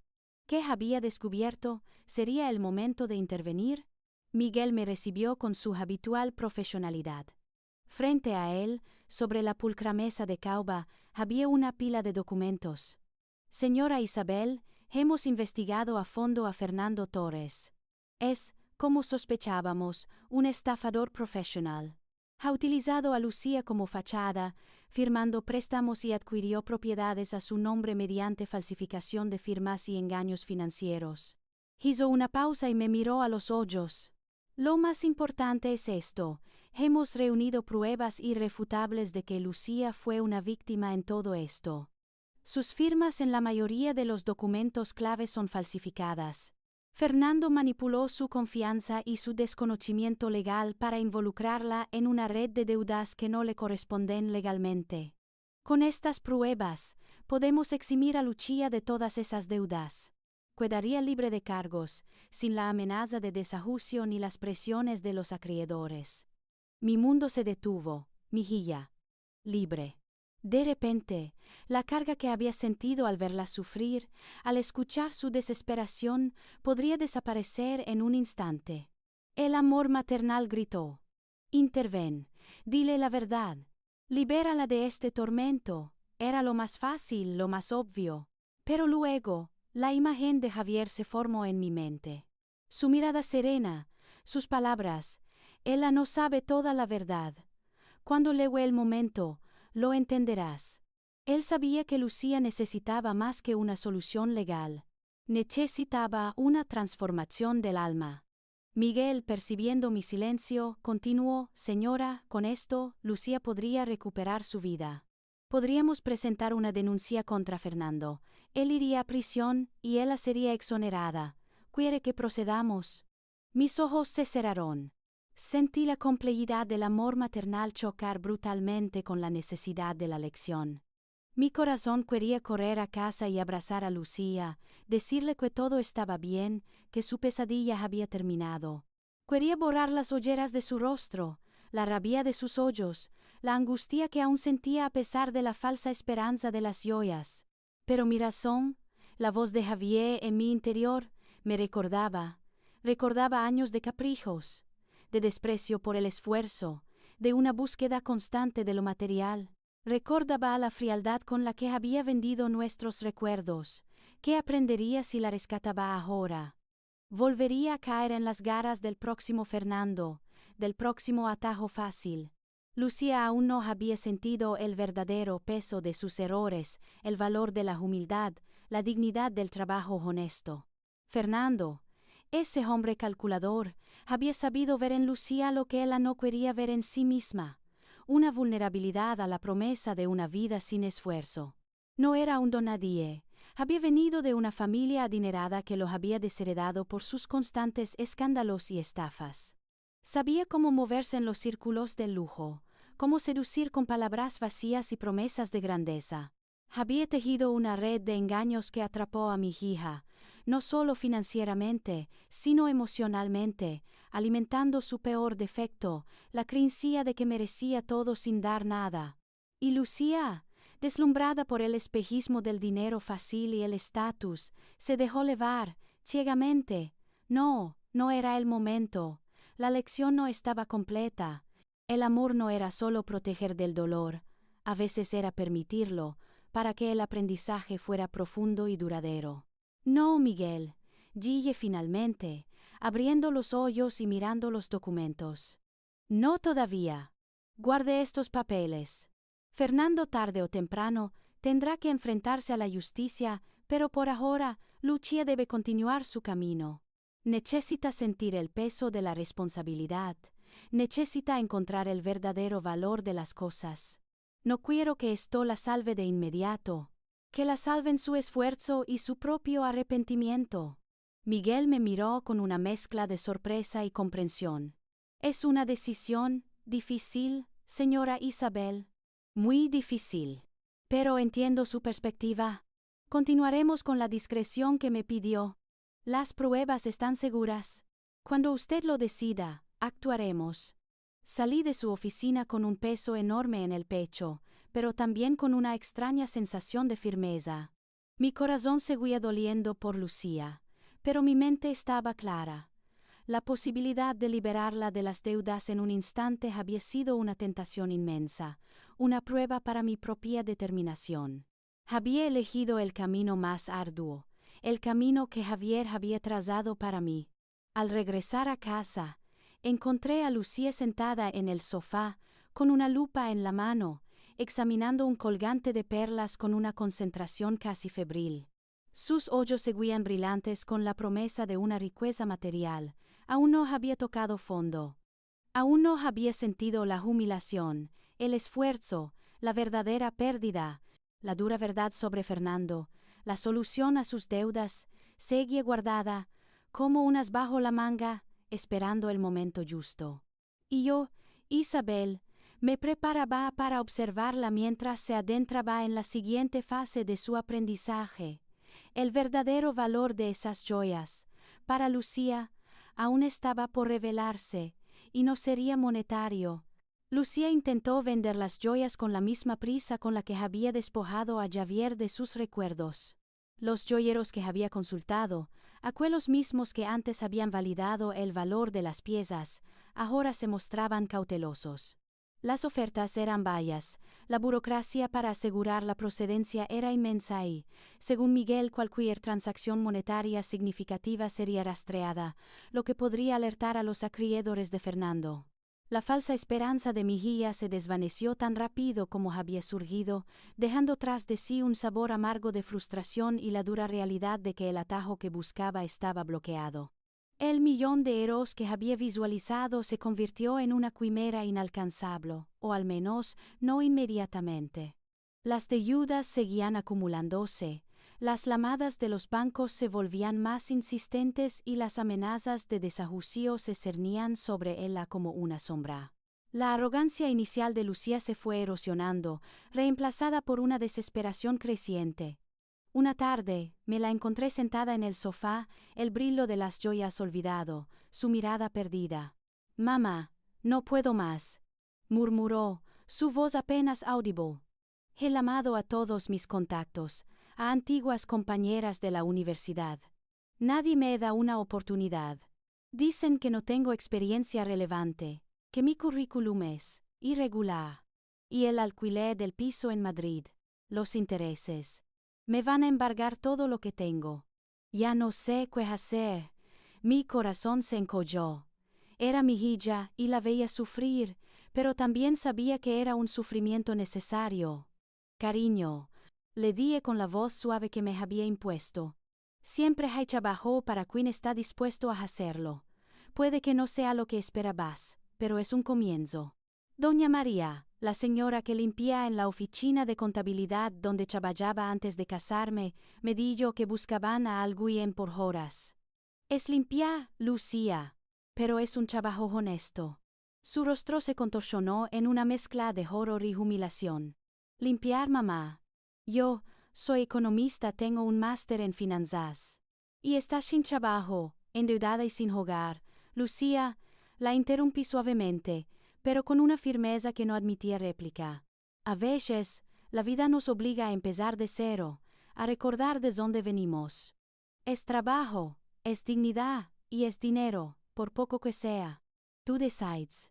¿Qué había descubierto? ¿Sería el momento de intervenir? Miguel me recibió con su habitual profesionalidad. Frente a él, sobre la pulcra mesa de caoba, había una pila de documentos. «Señora Isabel, hemos investigado a fondo a Fernando Torres. Es, como sospechábamos, un estafador profesional. Ha utilizado a Lucía como fachada, firmando préstamos y adquirió propiedades a su nombre mediante falsificación de firmas y engaños financieros». Hizo una pausa y me miró a los ojos. «Lo más importante es esto: hemos reunido pruebas irrefutables de que Lucía fue una víctima en todo esto. Sus firmas en la mayoría de los documentos clave son falsificadas. Fernando manipuló su confianza y su desconocimiento legal para involucrarla en una red de deudas que no le corresponden legalmente. Con estas pruebas, podemos eximir a Lucía de todas esas deudas. Quedaría libre de cargos, sin la amenaza de desahucio ni las presiones de los acreedores. Mi mundo se detuvo, mi hija. Libre. De repente, la carga que había sentido al verla sufrir, al escuchar su desesperación, podría desaparecer en un instante. El amor maternal gritó: «Interven, dile la verdad. Libérala de este tormento». Era lo más fácil, lo más obvio. Pero luego, la imagen de Javier se formó en mi mente. Su mirada serena, sus palabras: «Ella no sabe toda la verdad. Cuando llegue el momento, lo entenderás». Él sabía que Lucía necesitaba más que una solución legal. Necesitaba una transformación del alma. Miguel, percibiendo mi silencio, continuó: «Señora, con esto, Lucía podría recuperar su vida. Podríamos presentar una denuncia contra Fernando. Él iría a prisión y ella sería exonerada. ¿Quiere que procedamos?» Mis ojos se cerraron. Sentí la complejidad del amor maternal chocar brutalmente con la necesidad de la lección. Mi corazón quería correr a casa y abrazar a Lucía, decirle que todo estaba bien, que su pesadilla había terminado. Quería borrar las ojeras de su rostro, la rabia de sus ojos, la angustia que aún sentía a pesar de la falsa esperanza de las joyas. Pero mi razón, la voz de Javier en mi interior, me recordaba años de caprichos, de desprecio por el esfuerzo, de una búsqueda constante de lo material. Recordaba la frialdad con la que había vendido nuestros recuerdos. ¿Qué aprendería si la rescataba ahora? Volvería a caer en las garras del próximo Fernando, del próximo atajo fácil. Lucía aún no había sentido el verdadero peso de sus errores, el valor de la humildad, la dignidad del trabajo honesto. Fernando, ese hombre calculador, había sabido ver en Lucía lo que ella no quería ver en sí misma, una vulnerabilidad a la promesa de una vida sin esfuerzo. No era un donadie, había venido de una familia adinerada que lo había desheredado por sus constantes escándalos y estafas. Sabía cómo moverse en los círculos del lujo, cómo seducir con palabras vacías y promesas de grandeza. Había tejido una red de engaños que atrapó a mi hija, no solo financieramente, sino emocionalmente, alimentando su peor defecto, la creencia de que merecía todo sin dar nada. Y Lucía, deslumbrada por el espejismo del dinero fácil y el estatus, se dejó llevar, ciegamente. No era el momento. La lección no estaba completa. El amor no era solo proteger del dolor, a veces era permitirlo, para que el aprendizaje fuera profundo y duradero. No, Miguel, dije finalmente, abriendo los hoyos y mirando los documentos. No todavía. Guarde estos papeles. Fernando tarde o temprano tendrá que enfrentarse a la justicia, pero por ahora, Lucía debe continuar su camino. Necesita sentir el peso de la responsabilidad, necesita encontrar el verdadero valor de las cosas. No quiero que esto la salve de inmediato, que la salven su esfuerzo y su propio arrepentimiento. Miguel me miró con una mezcla de sorpresa y comprensión. Es una decisión difícil, señora Isabel. Muy difícil. Pero entiendo su perspectiva. Continuaremos con la discreción que me pidió. Las pruebas están seguras. Cuando usted lo decida, actuaremos. Salí de su oficina con un peso enorme en el pecho, pero también con una extraña sensación de firmeza. Mi corazón seguía doliendo por Lucía, pero mi mente estaba clara. La posibilidad de liberarla de las deudas en un instante había sido una tentación inmensa, una prueba para mi propia determinación. Había elegido el camino más arduo, el camino que Javier había trazado para mí. Al regresar a casa, encontré a Lucía sentada en el sofá, con una lupa en la mano, examinando un colgante de perlas con una concentración casi febril. Sus ojos seguían brillantes con la promesa de una riqueza material. Aún no había tocado fondo. Aún no había sentido la humillación, el esfuerzo, la verdadera pérdida, la dura verdad sobre Fernando, la solución a sus deudas, seguía guardada, como un as bajo la manga, esperando el momento justo. Y yo, Isabel, me preparaba para observarla mientras se adentraba en la siguiente fase de su aprendizaje. El verdadero valor de esas joyas, para Lucía, aún estaba por revelarse, y no sería monetario. Lucía intentó vender las joyas con la misma prisa con la que había despojado a Javier de sus recuerdos. Los joyeros que había consultado, aquellos mismos que antes habían validado el valor de las piezas, ahora se mostraban cautelosos. Las ofertas eran vallas, la burocracia para asegurar la procedencia era inmensa y, según Miguel, cualquier transacción monetaria significativa sería rastreada, lo que podría alertar a los acreedores de Fernando. La falsa esperanza de Mejía se desvaneció tan rápido como había surgido, dejando tras de sí un sabor amargo de frustración y la dura realidad de que el atajo que buscaba estaba bloqueado. El millón de euros que había visualizado se convirtió en una quimera inalcanzable, o al menos no inmediatamente. Las deudas seguían acumulándose, las llamadas de los bancos se volvían más insistentes y las amenazas de desahucio se cernían sobre ella como una sombra. La arrogancia inicial de Lucía se fue erosionando, reemplazada por una desesperación creciente. Una tarde, me la encontré sentada en el sofá, el brillo de las joyas olvidado, su mirada perdida. «Mamá, no puedo más», murmuró, su voz apenas audible. He llamado a todos mis contactos, a antiguas compañeras de la universidad. Nadie me da una oportunidad. Dicen que no tengo experiencia relevante, que mi currículum es irregular. Y el alquiler del piso en Madrid, los intereses. Me van a embargar todo lo que tengo. Ya no sé qué hacer. Mi corazón se encogió. Era mi hija y la veía sufrir, pero también sabía que era un sufrimiento necesario. Cariño, Le dije con la voz suave que me había impuesto. Siempre hay trabajo para quien está dispuesto a hacerlo. Puede que no sea lo que esperabas, pero es un comienzo. Doña María, la señora que limpia en la oficina de contabilidad donde trabajaba antes de casarme, me dijo que buscaban a alguien por horas. Es limpia, Lucía, pero es un trabajo honesto. Su rostro se contorsionó en una mezcla de horror y humillación. Limpiar, mamá. Yo, soy economista, tengo un máster en finanzas. Y estás sin trabajo, endeudada y sin hogar. Lucía, la interrumpí suavemente, pero con una firmeza que no admitía réplica. A veces, la vida nos obliga a empezar de cero, a recordar de dónde venimos. Es trabajo, es dignidad, y es dinero, por poco que sea. Tú decides.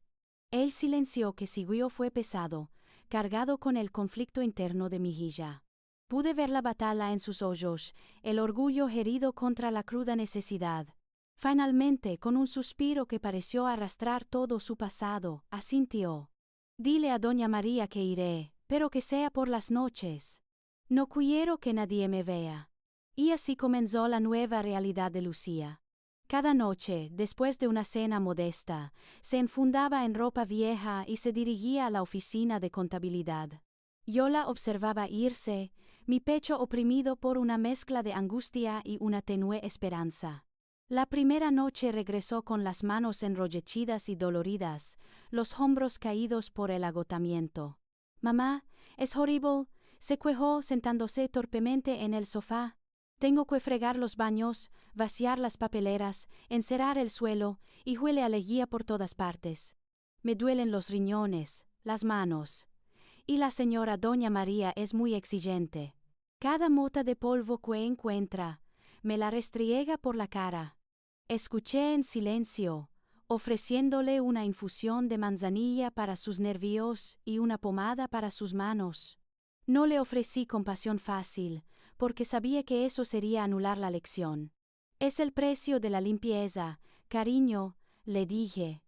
El silencio que siguió fue pesado, cargado con el conflicto interno de mi hija. Pude ver la batalla en sus ojos, el orgullo herido contra la cruda necesidad. Finalmente, con un suspiro que pareció arrastrar todo su pasado, asintió. Dile a doña María que iré, pero que sea por las noches. No quiero que nadie me vea. Y así comenzó la nueva realidad de Lucía. Cada noche, después de una cena modesta, se enfundaba en ropa vieja y se dirigía a la oficina de contabilidad. Yo la observaba irse, mi pecho oprimido por una mezcla de angustia y una tenue esperanza. La primera noche regresó con las manos enrollecidas y doloridas, los hombros caídos por el agotamiento. «Mamá, es horrible», se quejó sentándose torpemente en el sofá. «Tengo que fregar los baños, vaciar las papeleras, encerar el suelo, y huele a lejía por todas partes. Me duelen los riñones, las manos. Y la señora doña María es muy exigente. Cada mota de polvo que encuentra, me la restriega por la cara». Escuché en silencio, ofreciéndole una infusión de manzanilla para sus nervios y una pomada para sus manos. No le ofrecí compasión fácil, porque sabía que eso sería anular la lección. «Es el precio de la limpieza, cariño», le dije.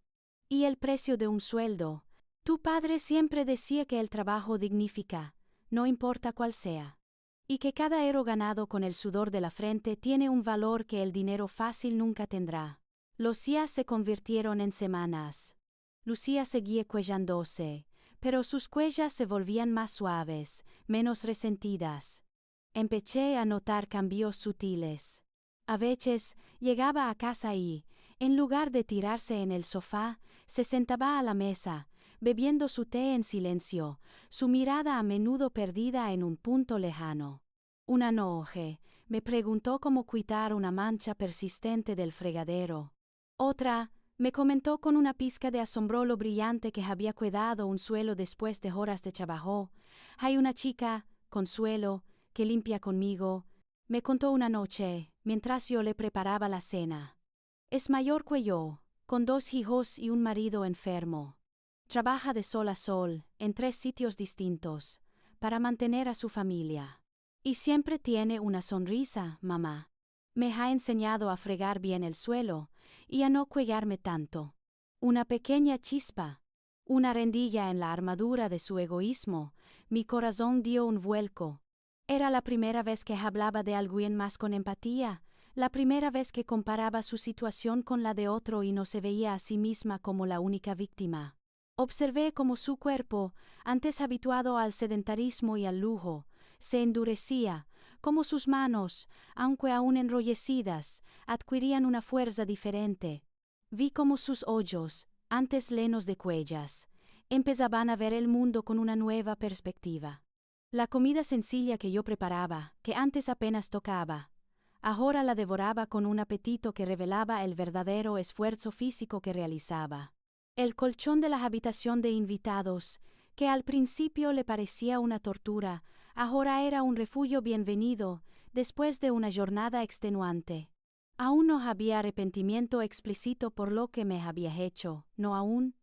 «Y el precio de un sueldo. Tu padre siempre decía que el trabajo dignifica, no importa cuál sea. Y que cada euro ganado con el sudor de la frente tiene un valor que el dinero fácil nunca tendrá». Los días se convirtieron en semanas. Lucía seguía cuellándose, pero sus cuellas se volvían más suaves, menos resentidas. Empecé a notar cambios sutiles. A veces, llegaba a casa y, en lugar de tirarse en el sofá, se sentaba a la mesa, bebiendo su té en silencio, su mirada a menudo perdida en un punto lejano. Una noche, me preguntó cómo quitar una mancha persistente del fregadero. Otra, me comentó con una pizca de asombro lo brillante que había quedado un suelo después de horas de trabajo. «Hay una chica, Consuelo, que limpia conmigo», me contó una noche, mientras yo le preparaba la cena. «Es mayor que yo, con 2 hijos y un marido enfermo. Trabaja de sol a sol, en 3 sitios distintos, para mantener a su familia. Y siempre tiene una sonrisa, mamá. Me ha enseñado a fregar bien el suelo, y a no cuellarme tanto. Una pequeña chispa, una rendilla en la armadura de su egoísmo, mi corazón dio un vuelco. Era la primera vez que hablaba de alguien más con empatía, la primera vez que comparaba su situación con la de otro y no se veía a sí misma como la única víctima. Observé cómo su cuerpo, antes habituado al sedentarismo y al lujo, se endurecía, cómo sus manos, aunque aún enrollecidas, adquirían una fuerza diferente. Vi cómo sus ojos, antes llenos de cuellas, empezaban a ver el mundo con una nueva perspectiva. La comida sencilla que yo preparaba, que antes apenas tocaba, ahora la devoraba con un apetito que revelaba el verdadero esfuerzo físico que realizaba. El colchón de la habitación de invitados, que al principio le parecía una tortura, ahora era un refugio bienvenido, después de una jornada extenuante. Aún no había arrepentimiento explícito por lo que me había hecho, no aún.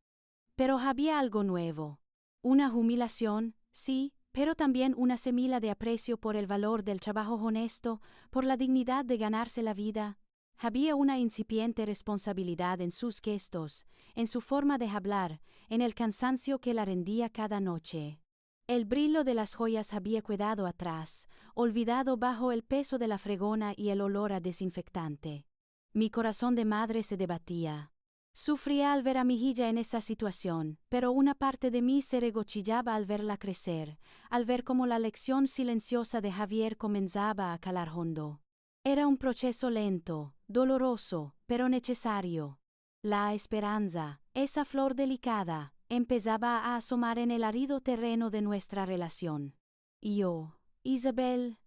Pero había algo nuevo. Una humillación, sí, pero también una semilla de aprecio por el valor del trabajo honesto, por la dignidad de ganarse la vida. Había una incipiente responsabilidad en sus gestos, en su forma de hablar, en el cansancio que la rendía cada noche. El brillo de las joyas había quedado atrás, olvidado bajo el peso de la fregona y el olor a desinfectante. Mi corazón de madre se debatía. Sufría al ver a mi hija en esa situación, pero una parte de mí se regocijaba al verla crecer, al ver cómo la lección silenciosa de Javier comenzaba a calar hondo. Era un proceso lento, doloroso, pero necesario. La esperanza, esa flor delicada, empezaba a asomar en el árido terreno de nuestra relación. Y yo, Isabel,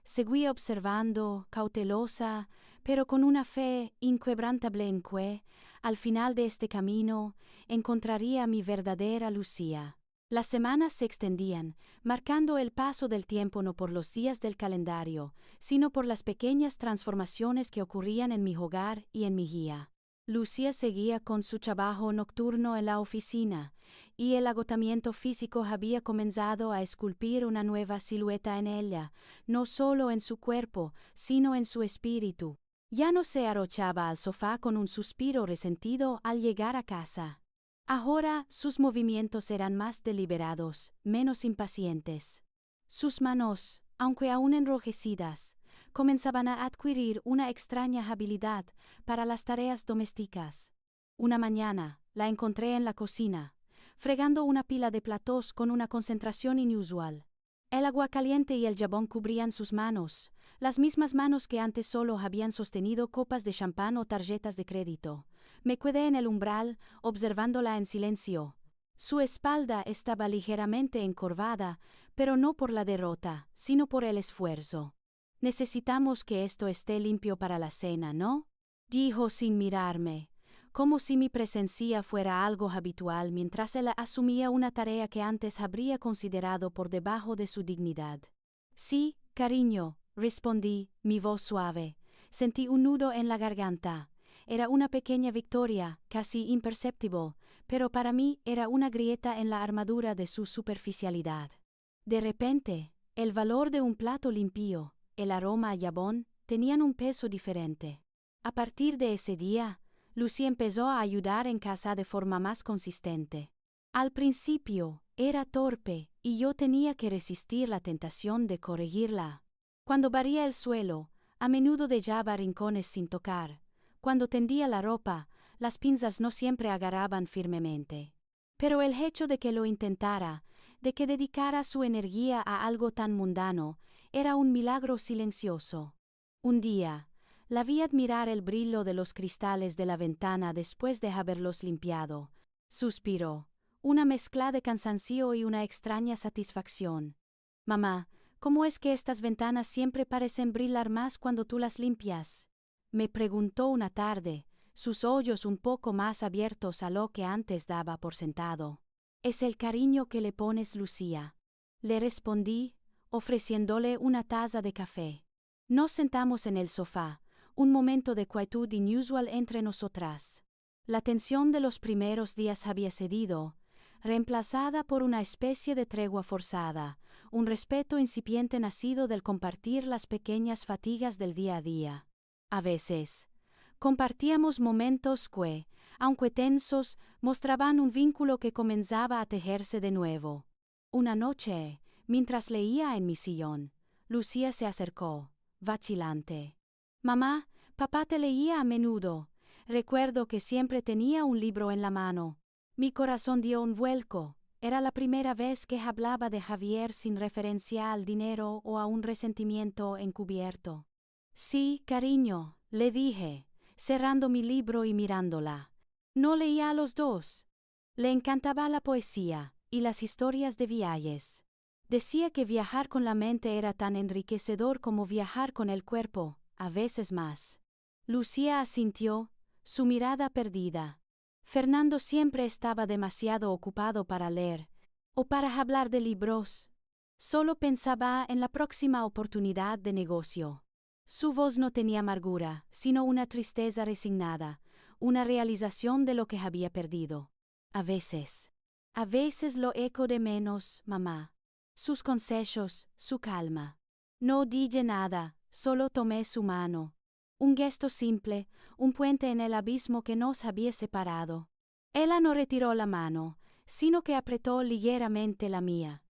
seguí observando, cautelosa, pero con una fe inquebrantable en que, al final de este camino, encontraría a mi verdadera Lucía. Las semanas se extendían, marcando el paso del tiempo no por los días del calendario, sino por las pequeñas transformaciones que ocurrían en mi hogar y en mi guía. Lucía seguía con su trabajo nocturno en la oficina, y el agotamiento físico había comenzado a esculpir una nueva silueta en ella, no solo en su cuerpo, sino en su espíritu. Ya no se arrochaba al sofá con un suspiro resentido al llegar a casa. Ahora sus movimientos eran más deliberados, menos impacientes. Sus manos, aunque aún enrojecidas, comenzaban a adquirir una extraña habilidad para las tareas domésticas. Una mañana, la encontré en la cocina, fregando una pila de platos con una concentración inusual. El agua caliente y el jabón cubrían sus manos, las mismas manos que antes solo habían sostenido copas de champán o tarjetas de crédito. Me quedé en el umbral, observándola en silencio. Su espalda estaba ligeramente encorvada, pero no por la derrota, sino por el esfuerzo. Necesitamos que esto esté limpio para la cena, ¿no? Dijo sin mirarme, como si mi presencia fuera algo habitual mientras él asumía una tarea que antes habría considerado por debajo de su dignidad. Sí, cariño, respondí, mi voz suave. Sentí un nudo en la garganta. Era una pequeña victoria, casi imperceptible, pero para mí era una grieta en la armadura de su superficialidad. De repente, el valor de un plato limpio, el aroma a jabón, tenían un peso diferente. A partir de ese día, Lucy empezó a ayudar en casa de forma más consistente. Al principio, era torpe, y yo tenía que resistir la tentación de corregirla. Cuando barría el suelo, a menudo dejaba rincones sin tocar. Cuando tendía la ropa, las pinzas no siempre agarraban firmemente. Pero el hecho de que lo intentara, de que dedicara su energía a algo tan mundano, era un milagro silencioso. Un día, la vi admirar el brillo de los cristales de la ventana después de haberlos limpiado. Suspiró, una mezcla de cansancio y una extraña satisfacción. Mamá, ¿cómo es que estas ventanas siempre parecen brillar más cuando tú las limpias? Me preguntó una tarde, sus ojos un poco más abiertos a lo que antes daba por sentado. Es el cariño que le pones, Lucía. Le respondí, ofreciéndole una taza de café. Nos sentamos en el sofá, un momento de quietud inusual entre nosotras. La tensión de los primeros días había cedido, reemplazada por una especie de tregua forzada, un respeto incipiente nacido del compartir las pequeñas fatigas del día a día. A veces, compartíamos momentos que, aunque tensos, mostraban un vínculo que comenzaba a tejerse de nuevo. Una noche, mientras leía en mi sillón, Lucía se acercó, vacilante. Mamá, papá te leía a menudo. Recuerdo que siempre tenía un libro en la mano. Mi corazón dio un vuelco. Era la primera vez que hablaba de Javier sin referencia al dinero o a un resentimiento encubierto. Sí, cariño, le dije, cerrando mi libro y mirándola. No leía a los dos. Le encantaba la poesía y las historias de viajes. Decía que viajar con la mente era tan enriquecedor como viajar con el cuerpo, a veces más. Lucía asintió, su mirada perdida. Fernando siempre estaba demasiado ocupado para leer, o para hablar de libros. Solo pensaba en la próxima oportunidad de negocio. Su voz no tenía amargura, sino una tristeza resignada, una realización de lo que había perdido. A veces lo echo de menos, mamá. Sus consejos, su calma. No dije nada, solo tomé su mano. Un gesto simple, un puente en el abismo que nos había separado. Ella no retiró la mano, sino que apretó ligeramente la mía.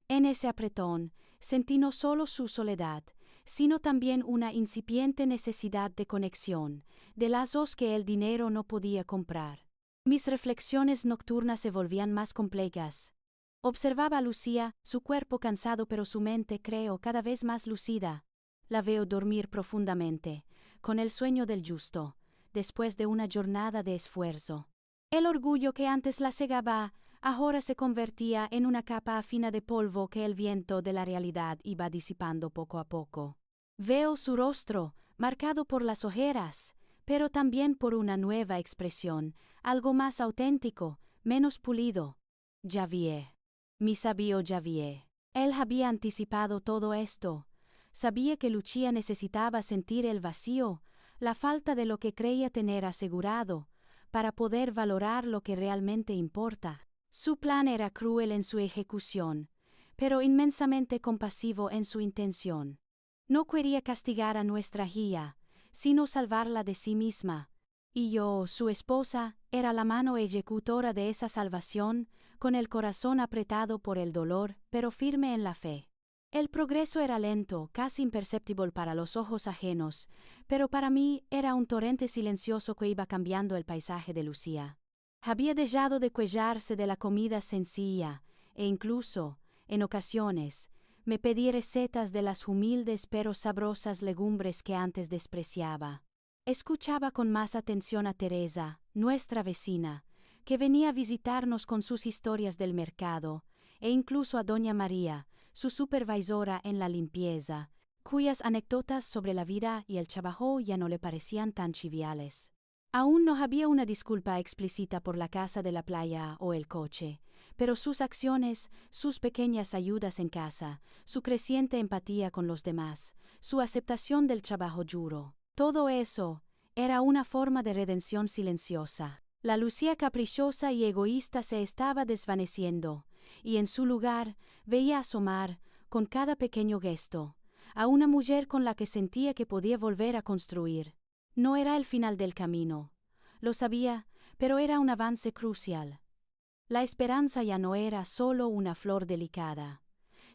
En ese apretón, sentí no solo su soledad, sino también una incipiente necesidad de conexión, de lazos que el dinero no podía comprar. Mis reflexiones nocturnas se volvían más complejas. Observaba a Lucía, su cuerpo cansado pero su mente, creo, cada vez más lucida. La veo dormir profundamente, con el sueño del justo, después de una jornada de esfuerzo. El orgullo que antes la cegaba, ahora se convertía en una capa fina de polvo que el viento de la realidad iba disipando poco a poco. Veo su rostro, marcado por las ojeras, pero también por una nueva expresión, algo más auténtico, menos pulido. Javier. Mi sabio Javier. Él había anticipado todo esto. Sabía que Lucía necesitaba sentir el vacío, la falta de lo que creía tener asegurado, para poder valorar lo que realmente importa. Su plan era cruel en su ejecución, pero inmensamente compasivo en su intención. No quería castigar a nuestra hija, sino salvarla de sí misma. Y yo, su esposa, era la mano ejecutora de esa salvación, con el corazón apretado por el dolor, pero firme en la fe. El progreso era lento, casi imperceptible para los ojos ajenos, pero para mí era un torrente silencioso que iba cambiando el paisaje de Lucía. Había dejado de cuellarse de la comida sencilla, e incluso, en ocasiones, me pedía recetas de las humildes pero sabrosas legumbres que antes despreciaba. Escuchaba con más atención a Teresa, nuestra vecina, que venía a visitarnos con sus historias del mercado, e incluso a doña María, su supervisora en la limpieza, cuyas anécdotas sobre la vida y el trabajo ya no le parecían tan triviales. Aún no había una disculpa explícita por la casa de la playa o el coche, pero sus acciones, sus pequeñas ayudas en casa, su creciente empatía con los demás, su aceptación del trabajo duro, todo eso era una forma de redención silenciosa. La Lucía caprichosa y egoísta se estaba desvaneciendo, y en su lugar veía asomar, con cada pequeño gesto, a una mujer con la que sentía que podía volver a construir. No era el final del camino, lo sabía, pero era un avance crucial. La esperanza ya no era solo una flor delicada.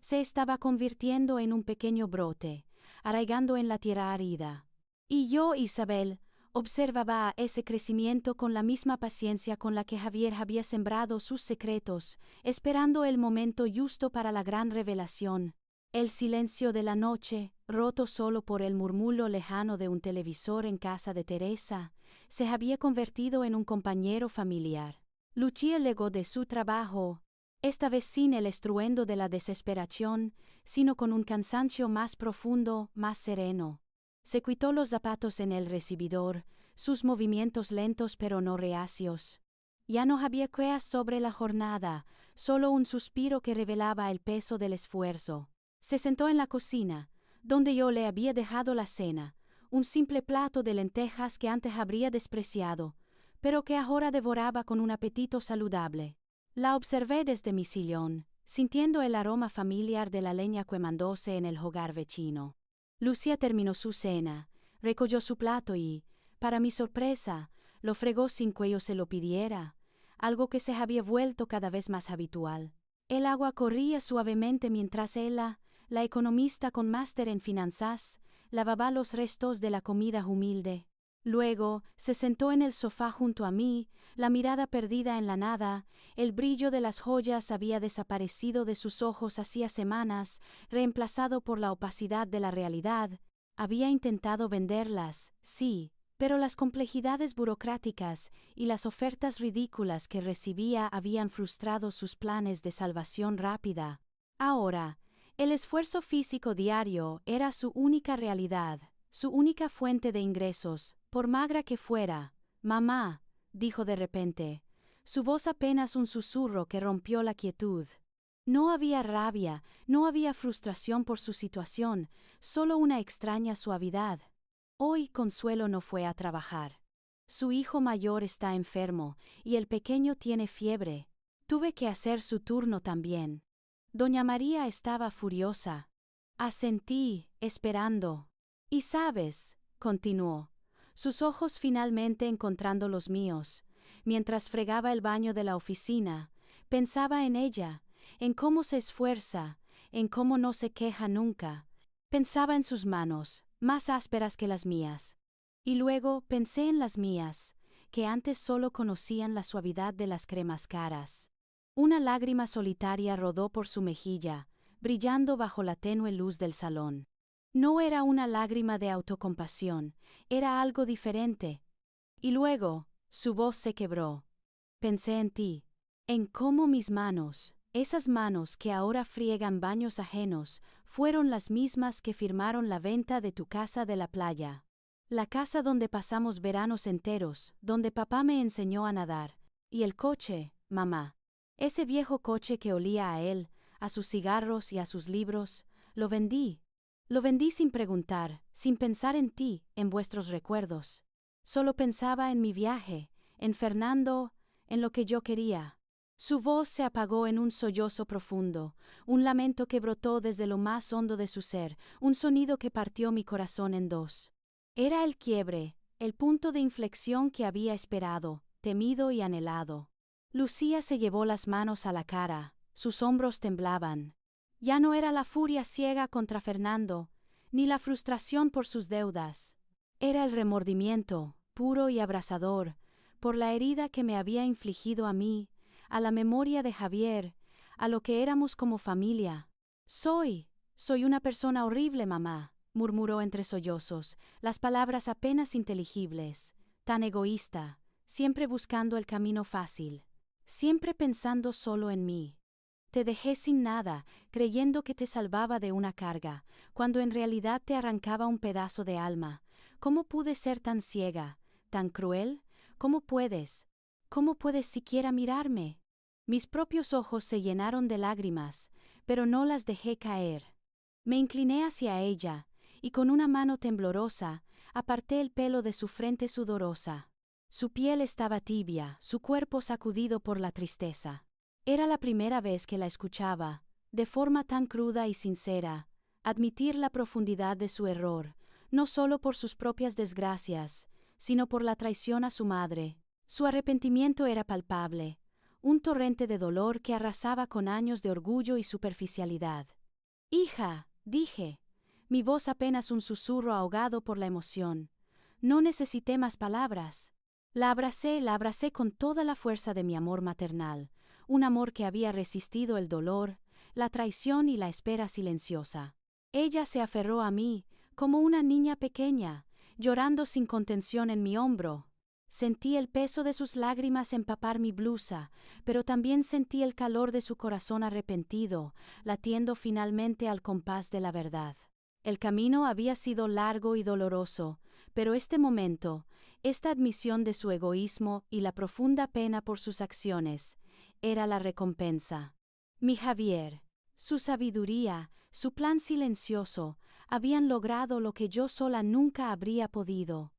Se estaba convirtiendo en un pequeño brote, arraigando en la tierra árida. Y yo, Isabel, observaba ese crecimiento con la misma paciencia con la que Javier había sembrado sus secretos, esperando el momento justo para la gran revelación. El silencio de la noche, roto solo por el murmullo lejano de un televisor en casa de Teresa, se había convertido en un compañero familiar. Lucía llegó de su trabajo, esta vez sin el estruendo de la desesperación, sino con un cansancio más profundo, más sereno. Se quitó los zapatos en el recibidor, sus movimientos lentos pero no reacios. Ya no había quejas sobre la jornada, solo un suspiro que revelaba el peso del esfuerzo. Se sentó en la cocina, donde yo le había dejado la cena, un simple plato de lentejas que antes habría despreciado, pero que ahora devoraba con un apetito saludable. La observé desde mi sillón, sintiendo el aroma familiar de la leña quemándose en el hogar vecino. Lucía terminó su cena, recogió su plato y, para mi sorpresa, lo fregó sin que yo se lo pidiera, algo que se había vuelto cada vez más habitual. El agua corría suavemente mientras ella, la economista con máster en finanzas, lavaba los restos de la comida humilde. Luego, se sentó en el sofá junto a mí, la mirada perdida en la nada, el brillo de las joyas había desaparecido de sus ojos hacía semanas, reemplazado por la opacidad de la realidad. Había intentado venderlas, sí, pero las complejidades burocráticas y las ofertas ridículas que recibía habían frustrado sus planes de salvación rápida. Ahora, el esfuerzo físico diario era su única realidad, su única fuente de ingresos, por magra que fuera. «Mamá», dijo de repente, su voz apenas un susurro que rompió la quietud. No había rabia, no había frustración por su situación, solo una extraña suavidad. Hoy Consuelo no fue a trabajar. Su hijo mayor está enfermo, y el pequeño tiene fiebre. Tuve que hacer su turno también. Doña María estaba furiosa. Asentí, esperando. Y sabes, continuó, sus ojos finalmente encontrando los míos, mientras fregaba el baño de la oficina, pensaba en ella, en cómo se esfuerza, en cómo no se queja nunca. Pensaba en sus manos, más ásperas que las mías. Y luego pensé en las mías, que antes solo conocían la suavidad de las cremas caras. Una lágrima solitaria rodó por su mejilla, brillando bajo la tenue luz del salón. No era una lágrima de autocompasión, era algo diferente. Y luego, su voz se quebró. Pensé en ti, en cómo mis manos, esas manos que ahora friegan baños ajenos, fueron las mismas que firmaron la venta de tu casa de la playa. La casa donde pasamos veranos enteros, donde papá me enseñó a nadar. Y el coche, mamá. Ese viejo coche que olía a él, a sus cigarros y a sus libros, lo vendí. Lo vendí sin preguntar, sin pensar en ti, en vuestros recuerdos. Solo pensaba en mi viaje, en Fernando, en lo que yo quería. Su voz se apagó en un sollozo profundo, un lamento que brotó desde lo más hondo de su ser, un sonido que partió mi corazón en dos. Era el quiebre, el punto de inflexión que había esperado, temido y anhelado. Lucía se llevó las manos a la cara, sus hombros temblaban. Ya no era la furia ciega contra Fernando, ni la frustración por sus deudas. Era el remordimiento, puro y abrasador, por la herida que me había infligido a mí, a la memoria de Javier, a lo que éramos como familia. Soy una persona horrible, mamá, murmuró entre sollozos, las palabras apenas inteligibles, tan egoísta, siempre buscando el camino fácil, siempre pensando solo en mí. Te dejé sin nada, creyendo que te salvaba de una carga, cuando en realidad te arrancaba un pedazo de alma. ¿Cómo pude ser tan ciega, tan cruel? ¿Cómo puedes? ¿Cómo puedes siquiera mirarme? Mis propios ojos se llenaron de lágrimas, pero no las dejé caer. Me incliné hacia ella, y con una mano temblorosa, aparté el pelo de su frente sudorosa. Su piel estaba tibia, su cuerpo sacudido por la tristeza. Era la primera vez que la escuchaba, de forma tan cruda y sincera, admitir la profundidad de su error, no solo por sus propias desgracias, sino por la traición a su madre. Su arrepentimiento era palpable, un torrente de dolor que arrasaba con años de orgullo y superficialidad. Hija, dije, mi voz apenas un susurro ahogado por la emoción. No necesité más palabras. La abracé con toda la fuerza de mi amor maternal, un amor que había resistido el dolor, la traición y la espera silenciosa. Ella se aferró a mí, como una niña pequeña, llorando sin contención en mi hombro. Sentí el peso de sus lágrimas empapar mi blusa, pero también sentí el calor de su corazón arrepentido, latiendo finalmente al compás de la verdad. El camino había sido largo y doloroso, pero este momento, esta admisión de su egoísmo y la profunda pena por sus acciones, era la recompensa. Mi Javier, su sabiduría, su plan silencioso, habían logrado lo que yo sola nunca habría podido.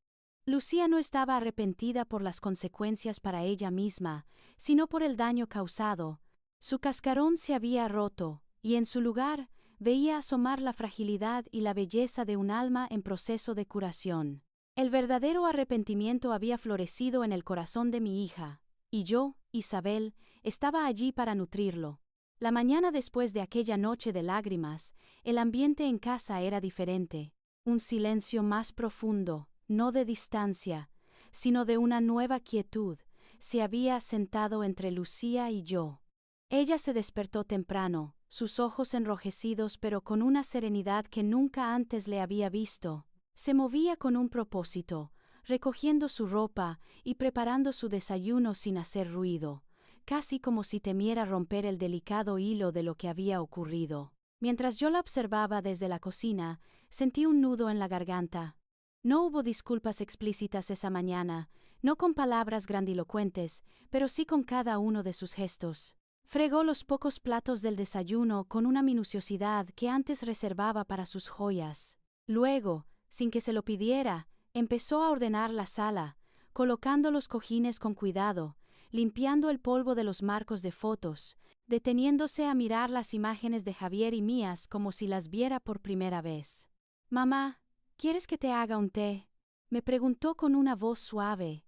Lucía no estaba arrepentida por las consecuencias para ella misma, sino por el daño causado. Su cascarón se había roto, y en su lugar, veía asomar la fragilidad y la belleza de un alma en proceso de curación. El verdadero arrepentimiento había florecido en el corazón de mi hija, y yo, Isabel, estaba allí para nutrirlo. La mañana después de aquella noche de lágrimas, el ambiente en casa era diferente, un silencio más profundo, no de distancia, sino de una nueva quietud, se había asentado entre Lucía y yo. Ella se despertó temprano, sus ojos enrojecidos pero con una serenidad que nunca antes le había visto. Se movía con un propósito, recogiendo su ropa y preparando su desayuno sin hacer ruido, casi como si temiera romper el delicado hilo de lo que había ocurrido. Mientras yo la observaba desde la cocina, sentí un nudo en la garganta. No hubo disculpas explícitas esa mañana, no con palabras grandilocuentes, pero sí con cada uno de sus gestos. Fregó los pocos platos del desayuno con una minuciosidad que antes reservaba para sus joyas. Luego, sin que se lo pidiera, empezó a ordenar la sala, colocando los cojines con cuidado, limpiando el polvo de los marcos de fotos, deteniéndose a mirar las imágenes de Javier y mías como si las viera por primera vez. «Mamá, ¿quieres que te haga un té?», me preguntó con una voz suave,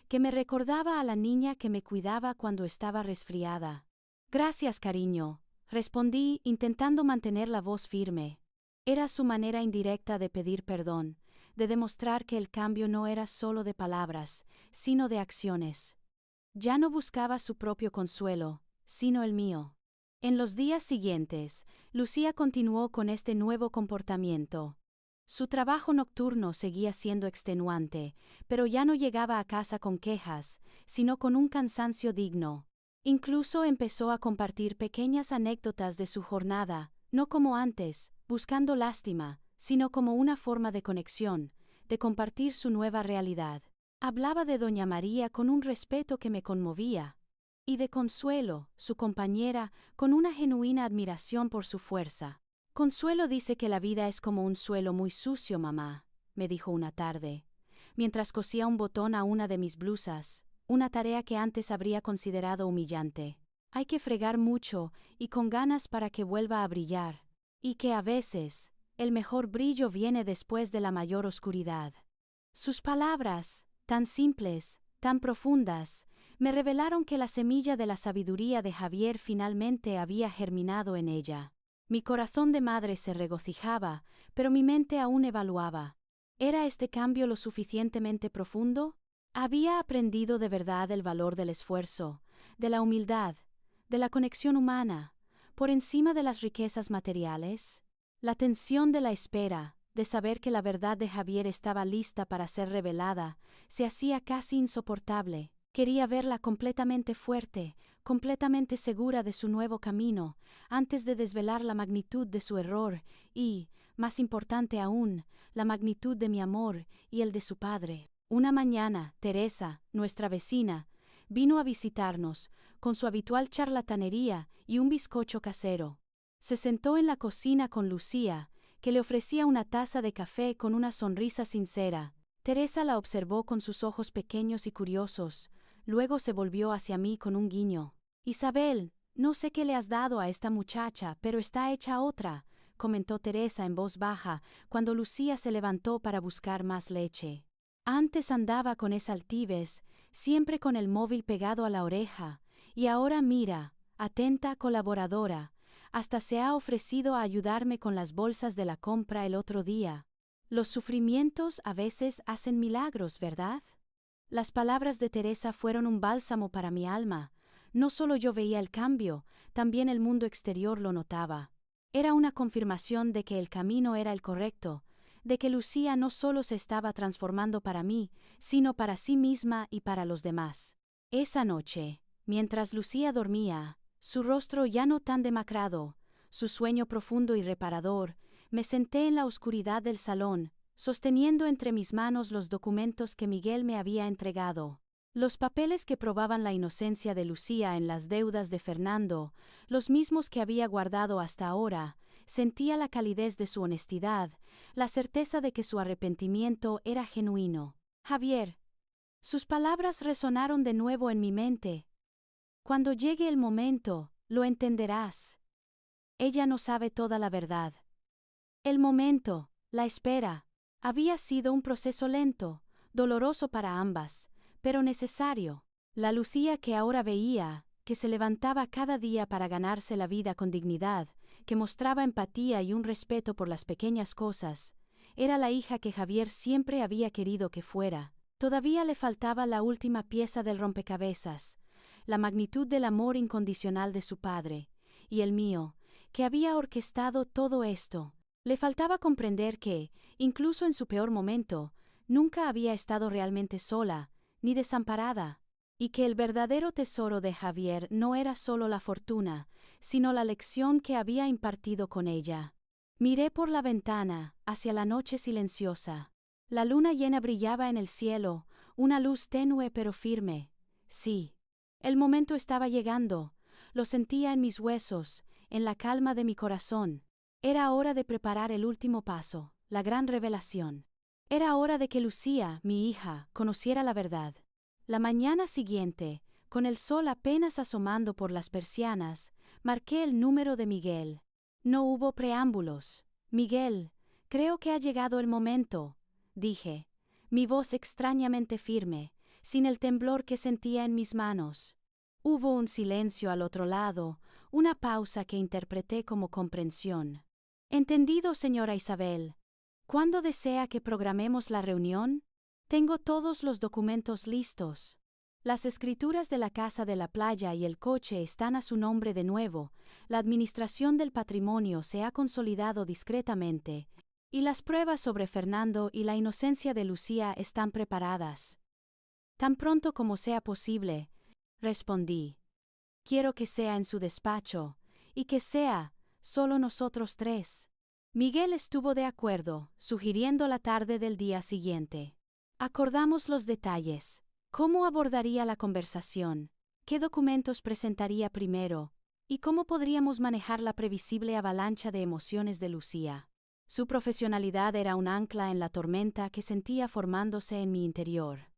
que me recordaba a la niña que me cuidaba cuando estaba resfriada. «Gracias, cariño», respondí, intentando mantener la voz firme. Era su manera indirecta de pedir perdón, de demostrar que el cambio no era solo de palabras, sino de acciones. Ya no buscaba su propio consuelo, sino el mío. En los días siguientes, Lucía continuó con este nuevo comportamiento. Su trabajo nocturno seguía siendo extenuante, pero ya no llegaba a casa con quejas, sino con un cansancio digno. Incluso empezó a compartir pequeñas anécdotas de su jornada, no como antes, buscando lástima, sino como una forma de conexión, de compartir su nueva realidad. Hablaba de doña María con un respeto que me conmovía, y de Consuelo, su compañera, con una genuina admiración por su fuerza. Consuelo dice que la vida es como un suelo muy sucio, mamá, me dijo una tarde, mientras cosía un botón a una de mis blusas, una tarea que antes habría considerado humillante. Hay que fregar mucho y con ganas para que vuelva a brillar, y que a veces, el mejor brillo viene después de la mayor oscuridad. Sus palabras, tan simples, tan profundas, me revelaron que la semilla de la sabiduría de Javier finalmente había germinado en ella. Mi corazón de madre se regocijaba, pero mi mente aún evaluaba. ¿Era este cambio lo suficientemente profundo? ¿Había aprendido de verdad el valor del esfuerzo, de la humildad, de la conexión humana, por encima de las riquezas materiales? La tensión de la espera, de saber que la verdad de Javier estaba lista para ser revelada, se hacía casi insoportable. Quería verla completamente fuerte, completamente segura de su nuevo camino, antes de desvelar la magnitud de su error y, más importante aún, la magnitud de mi amor y el de su padre. Una mañana, Teresa, nuestra vecina, vino a visitarnos, con su habitual charlatanería y un bizcocho casero. Se sentó en la cocina con Lucía, que le ofrecía una taza de café con una sonrisa sincera. Teresa la observó con sus ojos pequeños y curiosos, luego se volvió hacia mí con un guiño. Isabel, no sé qué le has dado a esta muchacha, pero está hecha otra, comentó Teresa en voz baja, cuando Lucía se levantó para buscar más leche. Antes andaba con esa altivez, siempre con el móvil pegado a la oreja, y ahora mira, atenta, colaboradora, hasta se ha ofrecido a ayudarme con las bolsas de la compra el otro día. Los sufrimientos a veces hacen milagros, ¿verdad? Las palabras de Teresa fueron un bálsamo para mi alma. No solo yo veía el cambio, también el mundo exterior lo notaba. Era una confirmación de que el camino era el correcto, de que Lucía no solo se estaba transformando para mí, sino para sí misma y para los demás. Esa noche, mientras Lucía dormía, su rostro ya no tan demacrado, su sueño profundo y reparador, me senté en la oscuridad del salón, sosteniendo entre mis manos los documentos que Miguel me había entregado. Los papeles que probaban la inocencia de Lucía en las deudas de Fernando, los mismos que había guardado hasta ahora. Sentía la calidez de su honestidad, la certeza de que su arrepentimiento era genuino. Javier. Sus palabras resonaron de nuevo en mi mente. Cuando llegue el momento, lo entenderás. Ella no sabe toda la verdad. El momento, la espera, había sido un proceso lento, doloroso para ambas, pero necesario. La Lucía que ahora veía, que se levantaba cada día para ganarse la vida con dignidad, que mostraba empatía y un respeto por las pequeñas cosas, era la hija que Javier siempre había querido que fuera. Todavía le faltaba la última pieza del rompecabezas, la magnitud del amor incondicional de su padre, y el mío, que había orquestado todo esto. Le faltaba comprender que, incluso en su peor momento, nunca había estado realmente sola, ni desamparada, y que el verdadero tesoro de Javier no era solo la fortuna, sino la lección que había impartido con ella. Miré por la ventana, hacia la noche silenciosa. La luna llena brillaba en el cielo, una luz tenue pero firme. Sí. El momento estaba llegando, lo sentía en mis huesos, en la calma de mi corazón. Era hora de preparar el último paso, la gran revelación. Era hora de que Lucía, mi hija, conociera la verdad. La mañana siguiente, con el sol apenas asomando por las persianas, marqué el número de Miguel. No hubo preámbulos. Miguel, creo que ha llegado el momento, dije, mi voz extrañamente firme, sin el temblor que sentía en mis manos. Hubo un silencio al otro lado, una pausa que interpreté como comprensión. Entendido, señora Isabel. ¿Cuándo desea que programemos la reunión? Tengo todos los documentos listos. Las escrituras de la casa de la playa y el coche están a su nombre de nuevo, la administración del patrimonio se ha consolidado discretamente, y las pruebas sobre Fernando y la inocencia de Lucía están preparadas. Tan pronto como sea posible, respondí. Quiero que sea en su despacho, y que sea, solo nosotros tres. Miguel estuvo de acuerdo, sugiriendo la tarde del día siguiente. Acordamos los detalles. ¿Cómo abordaría la conversación? ¿Qué documentos presentaría primero? ¿Y cómo podríamos manejar la previsible avalancha de emociones de Lucía? Su profesionalidad era un ancla en la tormenta que sentía formándose en mi interior.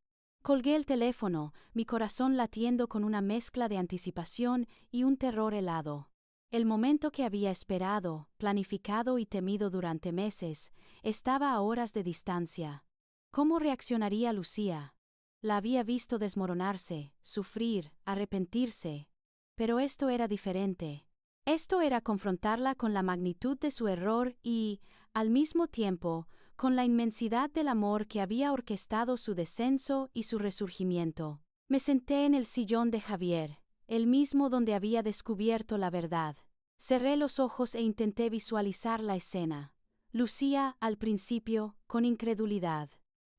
Colgué el teléfono, mi corazón latiendo con una mezcla de anticipación y un terror helado. El momento que había esperado, planificado y temido durante meses, estaba a horas de distancia. ¿Cómo reaccionaría Lucía? La había visto desmoronarse, sufrir, arrepentirse. Pero esto era diferente. Esto era confrontarla con la magnitud de su error y, al mismo tiempo, con la inmensidad del amor que había orquestado su descenso y su resurgimiento. Me senté en el sillón de Javier, el mismo donde había descubierto la verdad. Cerré los ojos e intenté visualizar la escena. Lucía, al principio, con incredulidad.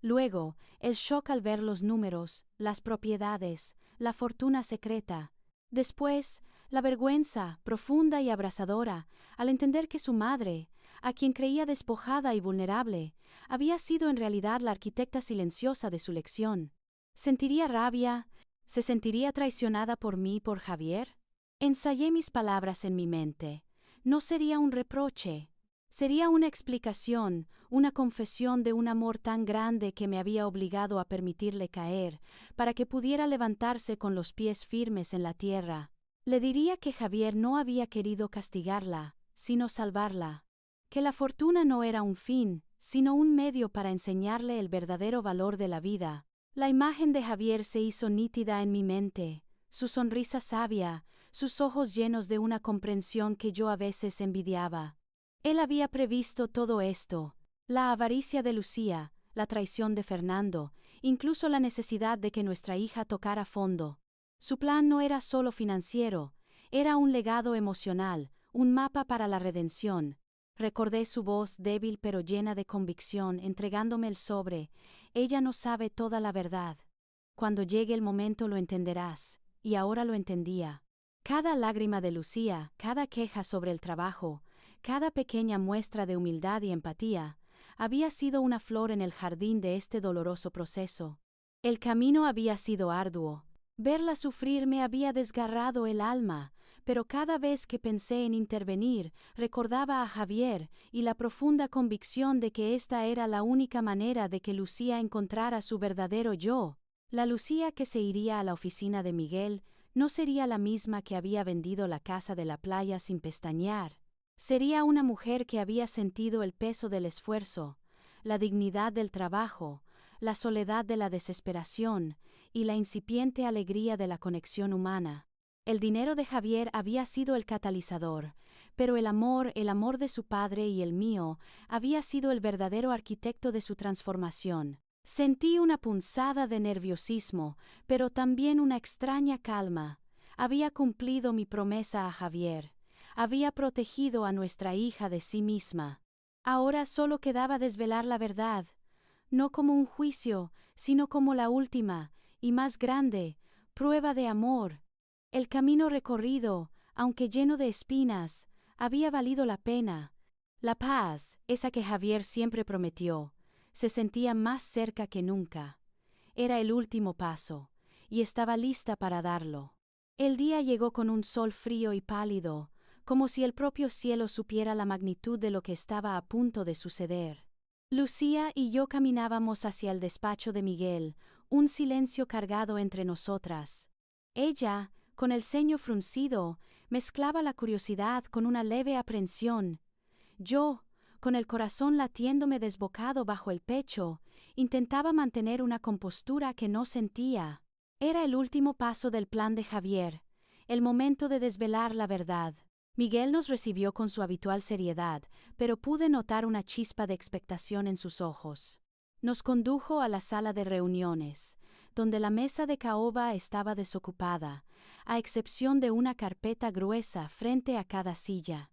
Luego, el shock al ver los números, las propiedades, la fortuna secreta. Después, la vergüenza, profunda y abrasadora, al entender que su madre, a quien creía despojada y vulnerable, había sido en realidad la arquitecta silenciosa de su lección. ¿Sentiría rabia? ¿Se sentiría traicionada por mí y por Javier? Ensayé mis palabras en mi mente. No sería un reproche. Sería una explicación, una confesión de un amor tan grande que me había obligado a permitirle caer, para que pudiera levantarse con los pies firmes en la tierra. Le diría que Javier no había querido castigarla, sino salvarla. Que la fortuna no era un fin, sino un medio para enseñarle el verdadero valor de la vida. La imagen de Javier se hizo nítida en mi mente, su sonrisa sabia, sus ojos llenos de una comprensión que yo a veces envidiaba. Él había previsto todo esto, la avaricia de Lucía, la traición de Fernando, incluso la necesidad de que nuestra hija tocara fondo. Su plan no era solo financiero, era un legado emocional, un mapa para la redención. Recordé su voz débil pero llena de convicción entregándome el sobre. Ella no sabe toda la verdad. Cuando llegue el momento lo entenderás, y ahora lo entendía. Cada lágrima de Lucía, cada queja sobre el trabajo, cada pequeña muestra de humildad y empatía, había sido una flor en el jardín de este doloroso proceso. El camino había sido arduo. Verla sufrir me había desgarrado el alma, pero cada vez que pensé en intervenir, recordaba a Javier y la profunda convicción de que esta era la única manera de que Lucía encontrara su verdadero yo. La Lucía que se iría a la oficina de Miguel no sería la misma que había vendido la casa de la playa sin pestañear. Sería una mujer que había sentido el peso del esfuerzo, la dignidad del trabajo, la soledad de la desesperación y la incipiente alegría de la conexión humana. El dinero de Javier había sido el catalizador, pero el amor de su padre y el mío, había sido el verdadero arquitecto de su transformación. Sentí una punzada de nerviosismo, pero también una extraña calma. Había cumplido mi promesa a Javier. Había protegido a nuestra hija de sí misma. Ahora solo quedaba desvelar la verdad, no como un juicio, sino como la última, y más grande, prueba de amor. El camino recorrido, aunque lleno de espinas, había valido la pena. La paz, esa que Javier siempre prometió, se sentía más cerca que nunca. Era el último paso, y estaba lista para darlo. El día llegó con un sol frío y pálido, como si el propio cielo supiera la magnitud de lo que estaba a punto de suceder. Lucía y yo caminábamos hacia el despacho de Miguel, un silencio cargado entre nosotras. Ella, con el ceño fruncido, mezclaba la curiosidad con una leve aprensión. Yo, con el corazón latiéndome desbocado bajo el pecho, intentaba mantener una compostura que no sentía. Era el último paso del plan de Javier. el momento de desvelar la verdad. Miguel nos recibió con su habitual seriedad, pero pude notar una chispa de expectación en sus ojos. Nos condujo a la sala de reuniones, donde la mesa de caoba estaba desocupada, a excepción de una carpeta gruesa frente a cada silla.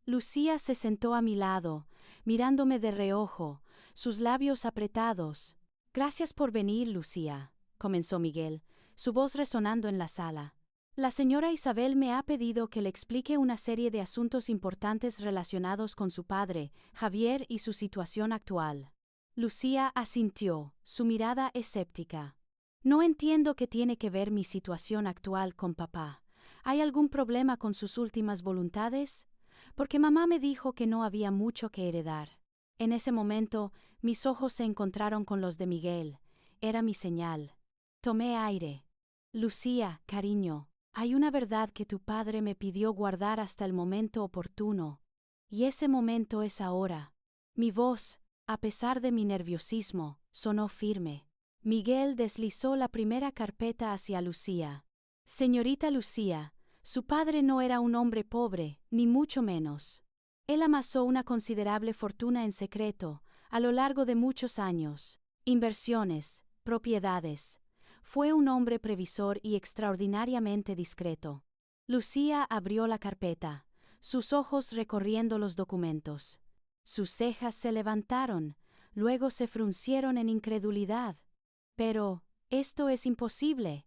Lucía se sentó a mi lado, mirándome de reojo, sus labios apretados. «Gracias por venir, Lucía», comenzó Miguel, su voz resonando en la sala. «La señora Isabel me ha pedido que le explique una serie de asuntos importantes relacionados con su padre, Javier, y su situación actual». Lucía asintió, su mirada escéptica. «No entiendo qué tiene que ver mi situación actual con papá. ¿Hay algún problema con sus últimas voluntades? Porque mamá me dijo que no había mucho que heredar». En ese momento, mis ojos se encontraron con los de Miguel. Era mi señal. Tomé aire. «Lucía, cariño, hay una verdad que tu padre me pidió guardar hasta el momento oportuno. Y ese momento es ahora». Mi voz, a pesar de mi nerviosismo, sonó firme. Miguel deslizó la primera carpeta hacia Lucía. «Señorita Lucía, su padre no era un hombre pobre, ni mucho menos. Él amasó una considerable fortuna en secreto, a lo largo de muchos años. Inversiones, propiedades. Fue un hombre previsor y extraordinariamente discreto». Lucía abrió la carpeta, sus ojos recorriendo los documentos. Sus cejas se levantaron, luego se fruncieron en incredulidad. «Pero, esto es imposible.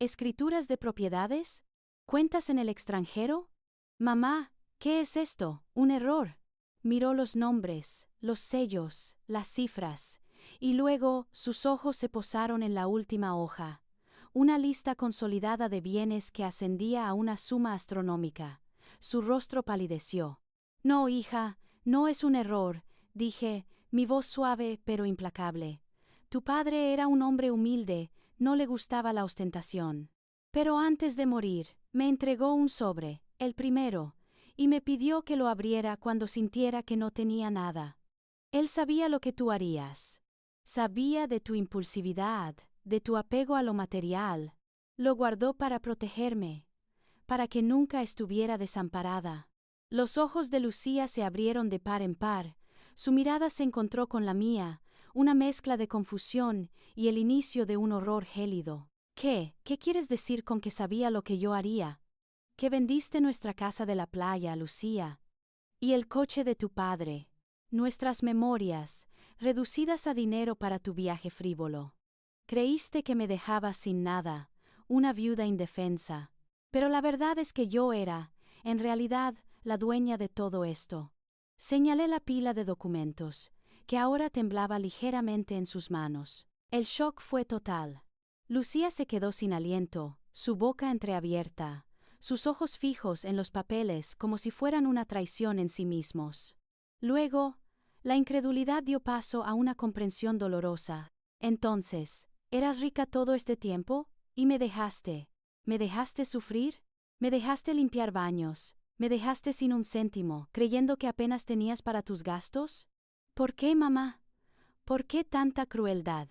¿Escrituras de propiedades? ¿Cuentas en el extranjero? Mamá, ¿qué es esto? ¿Un error?». Miró los nombres, los sellos, las cifras, y luego sus ojos se posaron en la última hoja. Una lista consolidada de bienes que ascendía a una suma astronómica. Su rostro palideció. «No, hija, no es un error», dije, mi voz suave pero implacable. «Tu padre era un hombre humilde, no le gustaba la ostentación. Pero antes de morir, me entregó un sobre, el primero, y me pidió que lo abriera cuando sintiera que no tenía nada. Él sabía lo que tú harías. Sabía de tu impulsividad, de tu apego a lo material. Lo guardó para protegerme, para que nunca estuviera desamparada». Los ojos de Lucía se abrieron de par en par, su mirada se encontró con la mía, una mezcla de confusión y el inicio de un horror gélido. «¿Qué quieres decir con que sabía lo que yo haría? Que vendiste nuestra casa de la playa, Lucía, y el coche de tu padre, nuestras memorias, reducidas a dinero para tu viaje frívolo. Creíste que me dejabas sin nada, una viuda indefensa. Pero la verdad es que yo era, en realidad, la dueña de todo esto». Señalé la pila de documentos, que ahora temblaba ligeramente en sus manos. El shock fue total. Lucía se quedó sin aliento, su boca entreabierta, sus ojos fijos en los papeles como si fueran una traición en sí mismos. Luego, la incredulidad dio paso a una comprensión dolorosa. «Entonces, ¿eras rica todo este tiempo? ¿Y me dejaste? ¿Me dejaste sufrir? ¿Me dejaste limpiar baños? ¿Me dejaste sin un céntimo, creyendo que apenas tenías para tus gastos? ¿Por qué, mamá? ¿Por qué tanta crueldad?».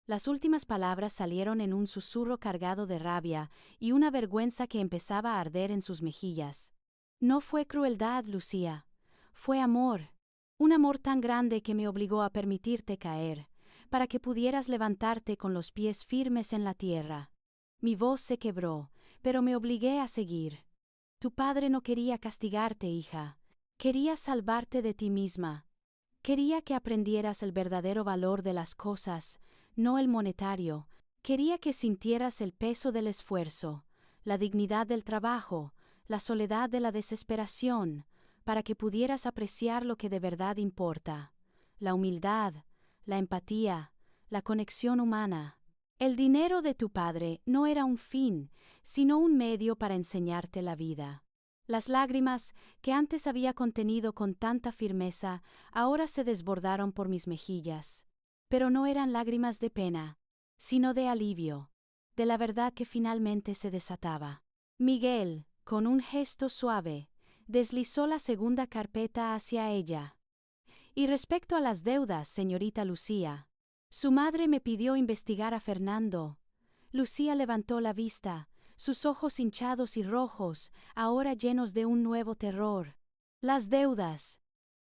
Las últimas palabras salieron en un susurro cargado de rabia y una vergüenza que empezaba a arder en sus mejillas. «No fue crueldad, Lucía. Fue amor. Un amor tan grande que me obligó a permitirte caer, para que pudieras levantarte con los pies firmes en la tierra». Mi voz se quebró, pero me obligué a seguir. «Tu padre no quería castigarte, hija. Quería salvarte de ti misma. Quería que aprendieras el verdadero valor de las cosas, no el monetario. Quería que sintieras el peso del esfuerzo, la dignidad del trabajo, la soledad de la desesperación, para que pudieras apreciar lo que de verdad importa: la humildad, la empatía, la conexión humana. El dinero de tu padre no era un fin, sino un medio para enseñarte la vida». Las lágrimas, que antes había contenido con tanta firmeza, ahora se desbordaron por mis mejillas. Pero no eran lágrimas de pena, sino de alivio, de la verdad que finalmente se desataba. Miguel, con un gesto suave, deslizó la segunda carpeta hacia ella. «Y respecto a las deudas, señorita Lucía, su madre me pidió investigar a Fernando». Lucía levantó la vista, sus ojos hinchados y rojos, ahora llenos de un nuevo terror. Las deudas.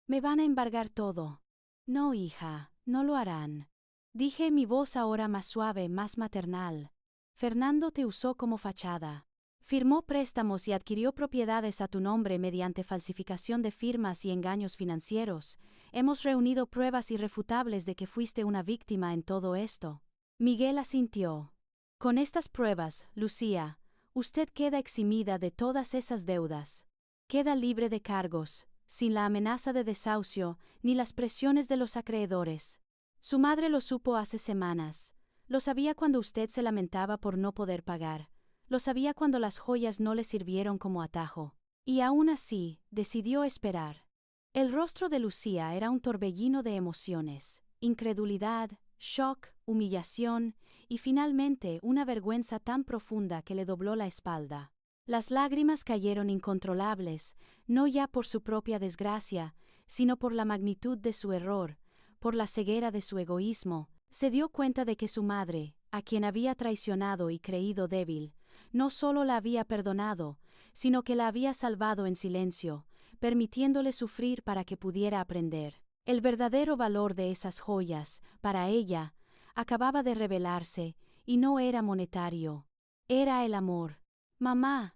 Me van a embargar todo. No, hija, no lo harán. Dije en mi voz ahora más suave, más maternal. Fernando te usó como fachada. Firmó préstamos y adquirió propiedades a tu nombre mediante falsificación de firmas y engaños financieros. Hemos reunido pruebas irrefutables de que fuiste una víctima en todo esto. Miguel asintió. Con estas pruebas, Lucía, usted queda eximida de todas esas deudas. Queda libre de cargos, sin la amenaza de desahucio ni las presiones de los acreedores. Su madre lo supo hace semanas. Lo sabía cuando usted se lamentaba por no poder pagar. Lo sabía cuando las joyas no le sirvieron como atajo. Y aún así, decidió esperar. El rostro de Lucía era un torbellino de emociones, incredulidad, shock, humillación y finalmente una vergüenza tan profunda que le dobló la espalda. Las lágrimas cayeron incontrolables, no ya por su propia desgracia, sino por la magnitud de su error, por la ceguera de su egoísmo. Se dio cuenta de que su madre, a quien había traicionado y creído débil, no solo la había perdonado, sino que la había salvado en silencio, permitiéndole sufrir para que pudiera aprender. El verdadero valor de esas joyas, para ella, acababa de revelarse, y no era monetario. Era el amor. Mamá.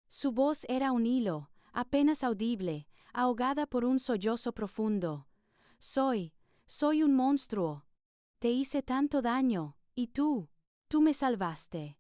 Su voz era un hilo, apenas audible, ahogada por un sollozo profundo. Soy un monstruo. Te hice tanto daño, y tú me salvaste.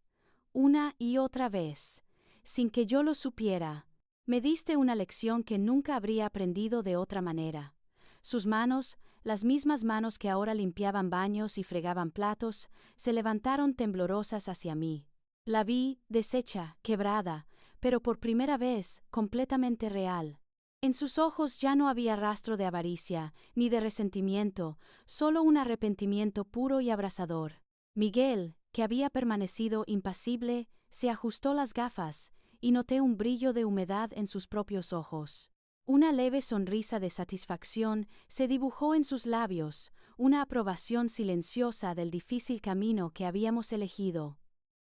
Una y otra vez, sin que yo lo supiera. Me diste una lección que nunca habría aprendido de otra manera. Sus manos, las mismas manos que ahora limpiaban baños y fregaban platos, se levantaron temblorosas hacia mí. La vi, deshecha, quebrada, pero por primera vez, completamente real. En sus ojos ya no había rastro de avaricia, ni de resentimiento, solo un arrepentimiento puro y abrasador. Miguel, que había permanecido impasible, se ajustó las gafas, y noté un brillo de humedad en sus propios ojos. Una leve sonrisa de satisfacción se dibujó en sus labios, una aprobación silenciosa del difícil camino que habíamos elegido.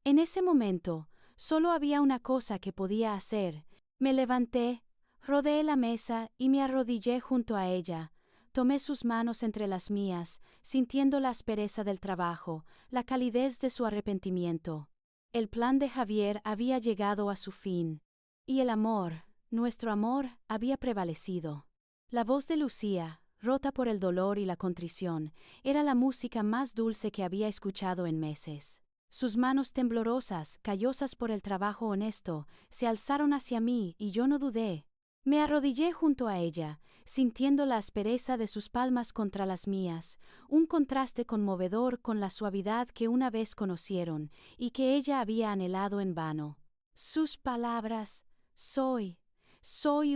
En ese momento, solo había una cosa que podía hacer. Me levanté, rodeé la mesa y me arrodillé junto a ella. Tomé sus manos entre las mías, sintiendo la aspereza del trabajo, la calidez de su arrepentimiento. El plan de Javier había llegado a su fin. Y el amor, nuestro amor, había prevalecido. La voz de Lucía, rota por el dolor y la contrición, era la música más dulce que había escuchado en meses. Sus manos temblorosas, callosas por el trabajo honesto, se alzaron hacia mí y yo no dudé. Me arrodillé junto a ella, sintiendo la aspereza de sus palmas contra las mías, un contraste conmovedor con la suavidad que una vez conocieron y que ella había anhelado en vano. Sus palabras, soy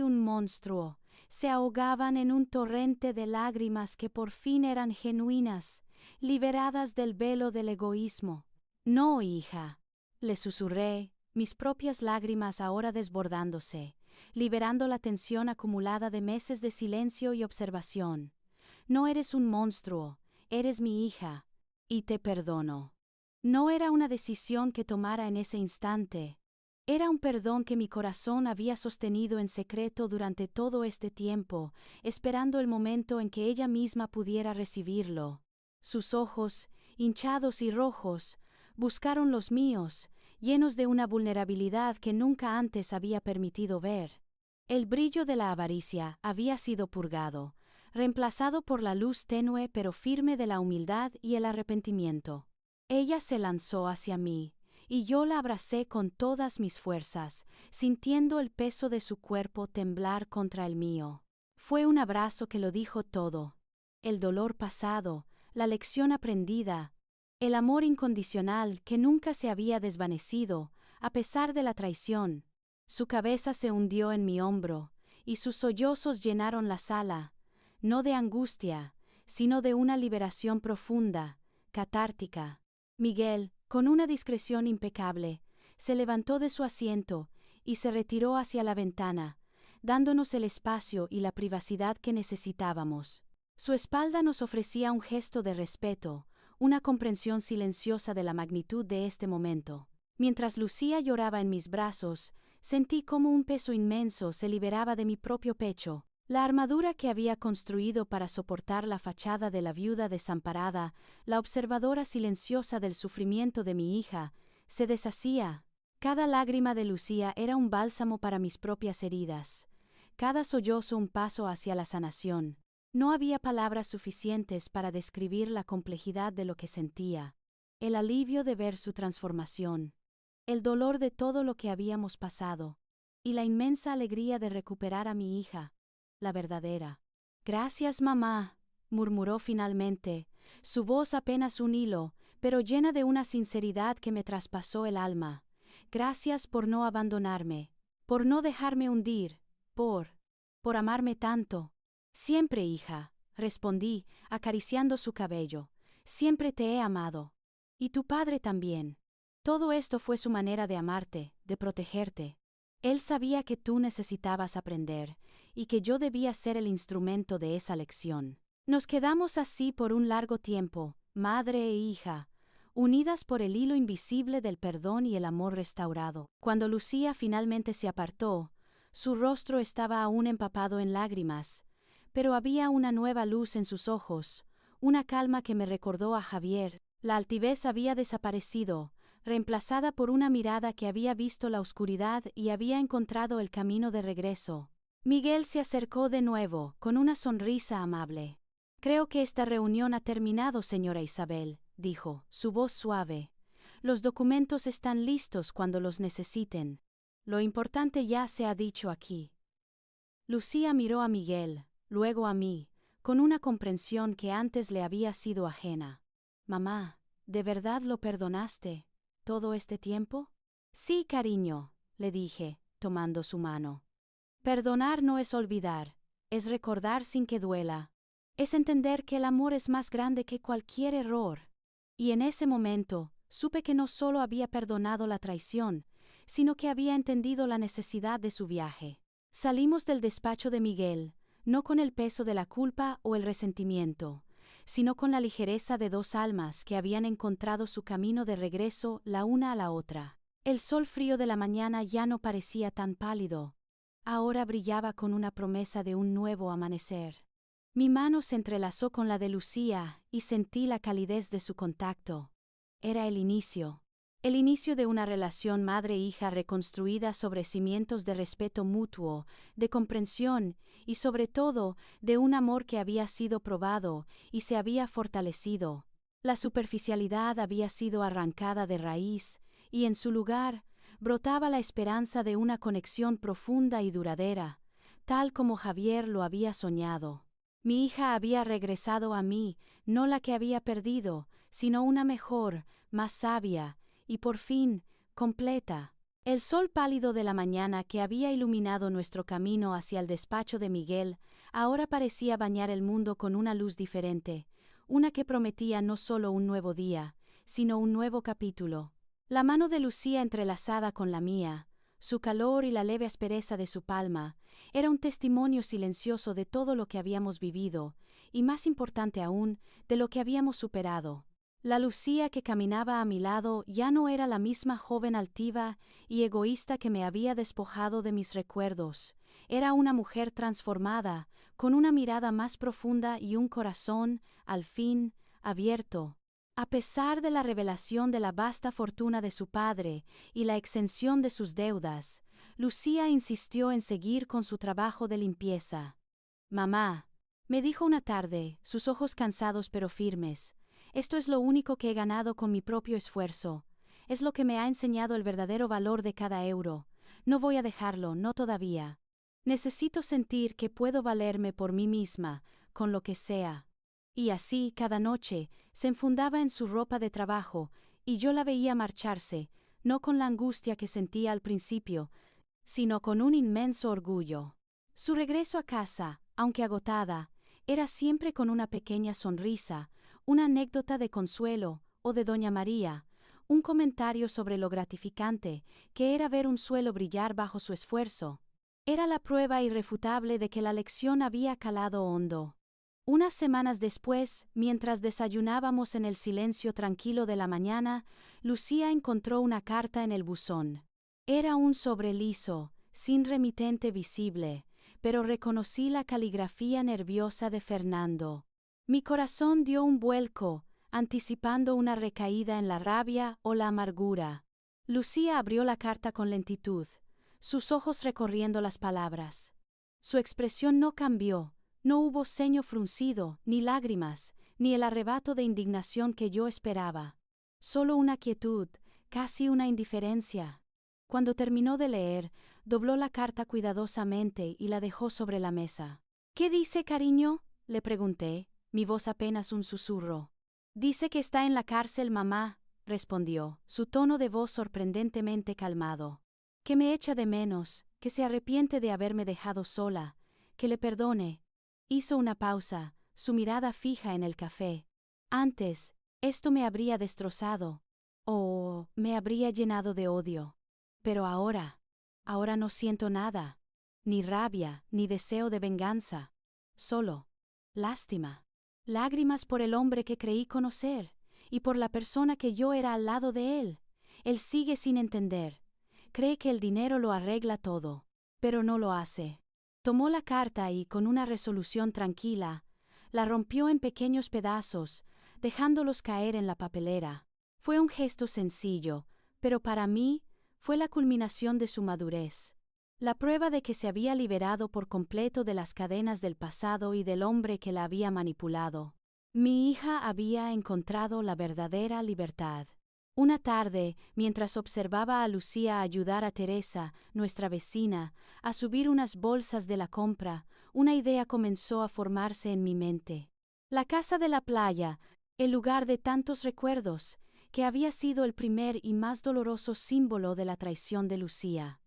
un monstruo, se ahogaban en un torrente de lágrimas que por fin eran genuinas, liberadas del velo del egoísmo. No, hija, le susurré, mis propias lágrimas ahora desbordándose, liberando la tensión acumulada de meses de silencio y observación. No eres un monstruo, eres mi hija, y te perdono. No era una decisión que tomara en ese instante. Era un perdón que mi corazón había sostenido en secreto durante todo este tiempo, esperando el momento en que ella misma pudiera recibirlo. Sus ojos, hinchados y rojos, buscaron los míos, llenos de una vulnerabilidad que nunca antes había permitido ver. El brillo de la avaricia había sido purgado, reemplazado por la luz tenue pero firme de la humildad y el arrepentimiento. Ella se lanzó hacia mí, y yo la abracé con todas mis fuerzas, sintiendo el peso de su cuerpo temblar contra el mío. Fue un abrazo que lo dijo todo. El dolor pasado, la lección aprendida, el amor incondicional que nunca se había desvanecido, a pesar de la traición. Su cabeza se hundió en mi hombro, y sus sollozos llenaron la sala, no de angustia, sino de una liberación profunda, catártica. Miguel, con una discreción impecable, se levantó de su asiento y se retiró hacia la ventana, dándonos el espacio y la privacidad que necesitábamos. Su espalda nos ofrecía un gesto de respeto, una comprensión silenciosa de la magnitud de este momento. Mientras Lucía lloraba en mis brazos, sentí como un peso inmenso se liberaba de mi propio pecho. La armadura que había construido para soportar la fachada de la viuda desamparada, la observadora silenciosa del sufrimiento de mi hija, se deshacía. Cada lágrima de Lucía era un bálsamo para mis propias heridas. Cada sollozo un paso hacia la sanación. No había palabras suficientes para describir la complejidad de lo que sentía. El alivio de ver su transformación. El dolor de todo lo que habíamos pasado. Y la inmensa alegría de recuperar a mi hija. La verdadera. Gracias, mamá, murmuró finalmente, su voz apenas un hilo, pero llena de una sinceridad que me traspasó el alma. Gracias por no abandonarme, por no dejarme hundir, por amarme tanto. Siempre, hija, respondí, acariciando su cabello. Siempre te he amado. Y tu padre también. Todo esto fue su manera de amarte, de protegerte. Él sabía que tú necesitabas aprender, y que yo debía ser el instrumento de esa lección. Nos quedamos así por un largo tiempo, madre e hija, unidas por el hilo invisible del perdón y el amor restaurado. Cuando Lucía finalmente se apartó, su rostro estaba aún empapado en lágrimas, pero había una nueva luz en sus ojos, una calma que me recordó a Javier. La altivez había desaparecido, reemplazada por una mirada que había visto la oscuridad y había encontrado el camino de regreso. Miguel se acercó de nuevo, con una sonrisa amable. Creo que esta reunión ha terminado, señora Isabel, dijo, su voz suave. Los documentos están listos cuando los necesiten. Lo importante ya se ha dicho aquí. Lucía miró a Miguel, luego a mí, con una comprensión que antes le había sido ajena. Mamá, ¿de verdad lo perdonaste? ¿Todo este tiempo? Sí, cariño, le dije, tomando su mano. Perdonar no es olvidar, es recordar sin que duela. Es entender que el amor es más grande que cualquier error. Y en ese momento, supe que no solo había perdonado la traición, sino que había entendido la necesidad de su viaje. Salimos del despacho de Miguel, no con el peso de la culpa o el resentimiento, sino con la ligereza de dos almas que habían encontrado su camino de regreso la una a la otra. El sol frío de la mañana ya no parecía tan pálido. Ahora brillaba con una promesa de un nuevo amanecer. Mi mano se entrelazó con la de Lucía y sentí la calidez de su contacto. Era el inicio de una relación madre-hija reconstruida sobre cimientos de respeto mutuo, de comprensión y sobre todo de un amor que había sido probado y se había fortalecido. La superficialidad había sido arrancada de raíz y en su lugar brotaba la esperanza de una conexión profunda y duradera, tal como Javier lo había soñado. Mi hija había regresado a mí, no la que había perdido, sino una mejor, más sabia, y por fin, completa. El sol pálido de la mañana que había iluminado nuestro camino hacia el despacho de Miguel, ahora parecía bañar el mundo con una luz diferente, una que prometía no solo un nuevo día, sino un nuevo capítulo. La mano de Lucía entrelazada con la mía, su calor y la leve aspereza de su palma, era un testimonio silencioso de todo lo que habíamos vivido, y más importante aún, de lo que habíamos superado. La Lucía que caminaba a mi lado ya no era la misma joven altiva y egoísta que me había despojado de mis recuerdos. Era una mujer transformada, con una mirada más profunda y un corazón, al fin, abierto. A pesar de la revelación de la vasta fortuna de su padre y la exención de sus deudas, Lucía insistió en seguir con su trabajo de limpieza. Mamá, me dijo una tarde, sus ojos cansados pero firmes, esto es lo único que he ganado con mi propio esfuerzo. Es lo que me ha enseñado el verdadero valor de cada euro. No voy a dejarlo, no todavía. Necesito sentir que puedo valerme por mí misma, con lo que sea. Y así, cada noche, se enfundaba en su ropa de trabajo, y yo la veía marcharse, no con la angustia que sentía al principio, sino con un inmenso orgullo. Su regreso a casa, aunque agotada, era siempre con una pequeña sonrisa, una anécdota de Consuelo, o de Doña María, un comentario sobre lo gratificante que era ver un suelo brillar bajo su esfuerzo. Era la prueba irrefutable de que la lección había calado hondo. Unas semanas después, mientras desayunábamos en el silencio tranquilo de la mañana, Lucía encontró una carta en el buzón. Era un sobre liso, sin remitente visible, pero reconocí la caligrafía nerviosa de Fernando. Mi corazón dio un vuelco, anticipando una recaída en la rabia o la amargura. Lucía abrió la carta con lentitud, sus ojos recorriendo las palabras. Su expresión no cambió, no hubo ceño fruncido, ni lágrimas, ni el arrebato de indignación que yo esperaba. Solo una quietud, casi una indiferencia. Cuando terminó de leer, dobló la carta cuidadosamente y la dejó sobre la mesa. ¿Qué dice, cariño?, le pregunté, mi voz apenas un susurro. Dice que está en la cárcel, mamá, respondió, su tono de voz sorprendentemente calmado. Que me echa de menos, que se arrepiente de haberme dejado sola, que le perdone. Hizo una pausa, su mirada fija en el café. Antes, esto me habría destrozado. O me habría llenado de odio. Pero ahora no siento nada. Ni rabia, ni deseo de venganza. Solo lástima. Lágrimas por el hombre que creí conocer, y por la persona que yo era al lado de él. Él sigue sin entender. Cree que el dinero lo arregla todo, pero no lo hace. Tomó la carta y, con una resolución tranquila, la rompió en pequeños pedazos, dejándolos caer en la papelera. Fue un gesto sencillo, pero para mí, fue la culminación de su madurez. La prueba de que se había liberado por completo de las cadenas del pasado y del hombre que la había manipulado. Mi hija había encontrado la verdadera libertad. Una tarde, mientras observaba a Lucía ayudar a Teresa, nuestra vecina, a subir unas bolsas de la compra, una idea comenzó a formarse en mi mente. La casa de la playa, el lugar de tantos recuerdos, que había sido el primer y más doloroso símbolo de la traición de Lucía.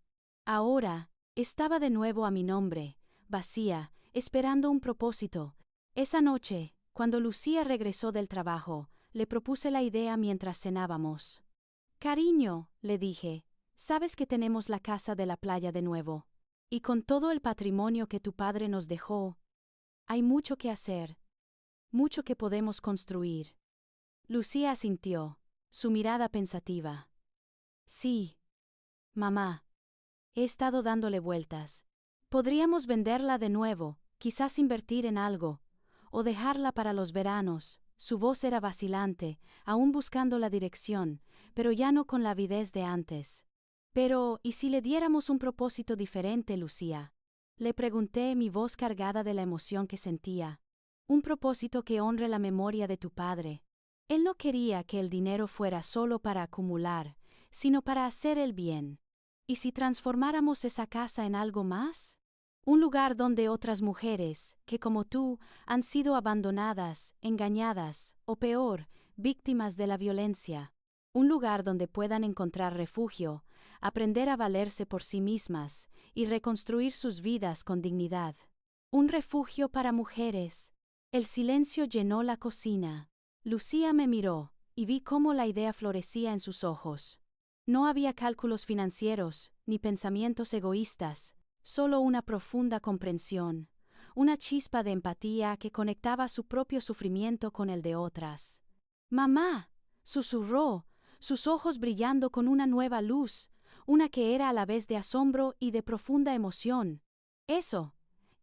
Ahora, estaba de nuevo a mi nombre, vacía, esperando un propósito. Esa noche, cuando Lucía regresó del trabajo, le propuse la idea mientras cenábamos. Cariño, le dije, sabes que tenemos la casa de la playa de nuevo. Y con todo el patrimonio que tu padre nos dejó, hay mucho que hacer, mucho que podemos construir. Lucía asintió, su mirada pensativa. Sí, mamá. He estado dándole vueltas. Podríamos venderla de nuevo, quizás invertir en algo, o dejarla para los veranos. Su voz era vacilante, aún buscando la dirección, pero ya no con la avidez de antes. Pero, ¿y si le diéramos un propósito diferente, Lucía? Le pregunté, mi voz cargada de la emoción que sentía. Un propósito que honre la memoria de tu padre. Él no quería que el dinero fuera solo para acumular, sino para hacer el bien. ¿Y si transformáramos esa casa en algo más? Un lugar donde otras mujeres, que como tú, han sido abandonadas, engañadas, o peor, víctimas de la violencia. Un lugar donde puedan encontrar refugio, aprender a valerse por sí mismas, y reconstruir sus vidas con dignidad. Un refugio para mujeres. El silencio llenó la cocina. Lucía me miró, y vi cómo la idea florecía en sus ojos. No había cálculos financieros, ni pensamientos egoístas, solo una profunda comprensión, una chispa de empatía que conectaba su propio sufrimiento con el de otras. «Mamá», susurró, sus ojos brillando con una nueva luz, una que era a la vez de asombro y de profunda emoción. Eso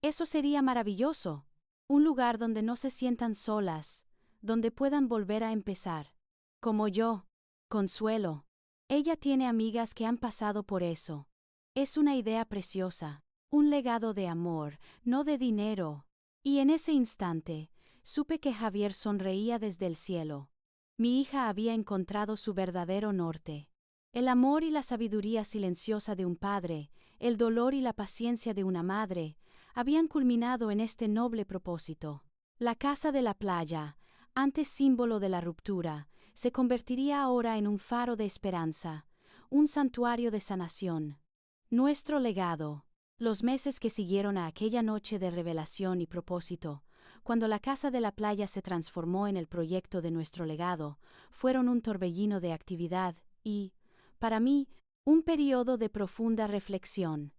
sería maravilloso. Un lugar donde no se sientan solas, donde puedan volver a empezar. Como yo. Consuelo. Ella tiene amigas que han pasado por eso. Es una idea preciosa, un legado de amor, no de dinero. Y en ese instante, supe que Javier sonreía desde el cielo. Mi hija había encontrado su verdadero norte. El amor y la sabiduría silenciosa de un padre, el dolor y la paciencia de una madre, habían culminado en este noble propósito. La casa de la playa, antes símbolo de la ruptura, se convertiría ahora en un faro de esperanza, un santuario de sanación. Nuestro legado. Los meses que siguieron a aquella noche de revelación y propósito, cuando la casa de la playa se transformó en el proyecto de nuestro legado, fueron un torbellino de actividad y, para mí, un periodo de profunda reflexión.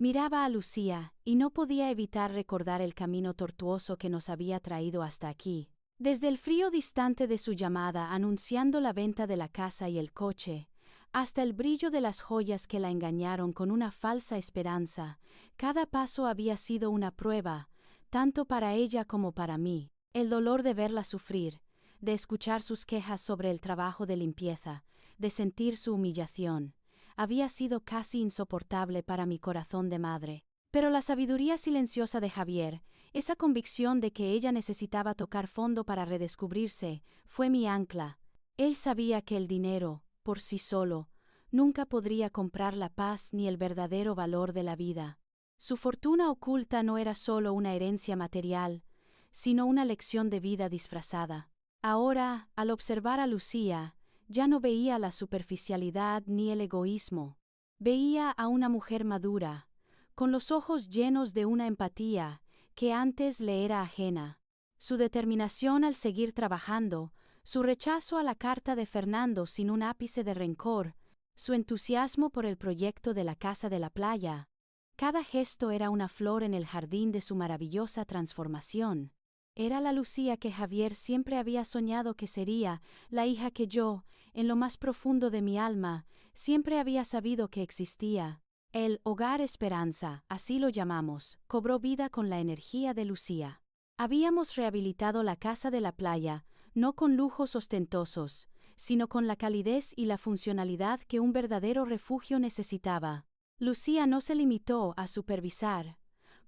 Miraba a Lucía, y no podía evitar recordar el camino tortuoso que nos había traído hasta aquí. Desde el frío distante de su llamada anunciando la venta de la casa y el coche, hasta el brillo de las joyas que la engañaron con una falsa esperanza, cada paso había sido una prueba, tanto para ella como para mí. El dolor de verla sufrir, de escuchar sus quejas sobre el trabajo de limpieza, de sentir su humillación, había sido casi insoportable para mi corazón de madre. Pero la sabiduría silenciosa de Javier, esa convicción de que ella necesitaba tocar fondo para redescubrirse, fue mi ancla. Él sabía que el dinero, por sí solo, nunca podría comprar la paz ni el verdadero valor de la vida. Su fortuna oculta no era solo una herencia material, sino una lección de vida disfrazada. Ahora, al observar a Lucía, ya no veía la superficialidad ni el egoísmo. Veía a una mujer madura, con los ojos llenos de una empatía que antes le era ajena. Su determinación al seguir trabajando, su rechazo a la carta de Fernando sin un ápice de rencor, su entusiasmo por el proyecto de la casa de la playa. Cada gesto era una flor en el jardín de su maravillosa transformación. Era la Lucía que Javier siempre había soñado que sería, la hija que yo, en lo más profundo de mi alma, siempre había sabido que existía. El Hogar Esperanza, así lo llamamos, cobró vida con la energía de Lucía. Habíamos rehabilitado la casa de la playa, no con lujos ostentosos, sino con la calidez y la funcionalidad que un verdadero refugio necesitaba. Lucía no se limitó a supervisar.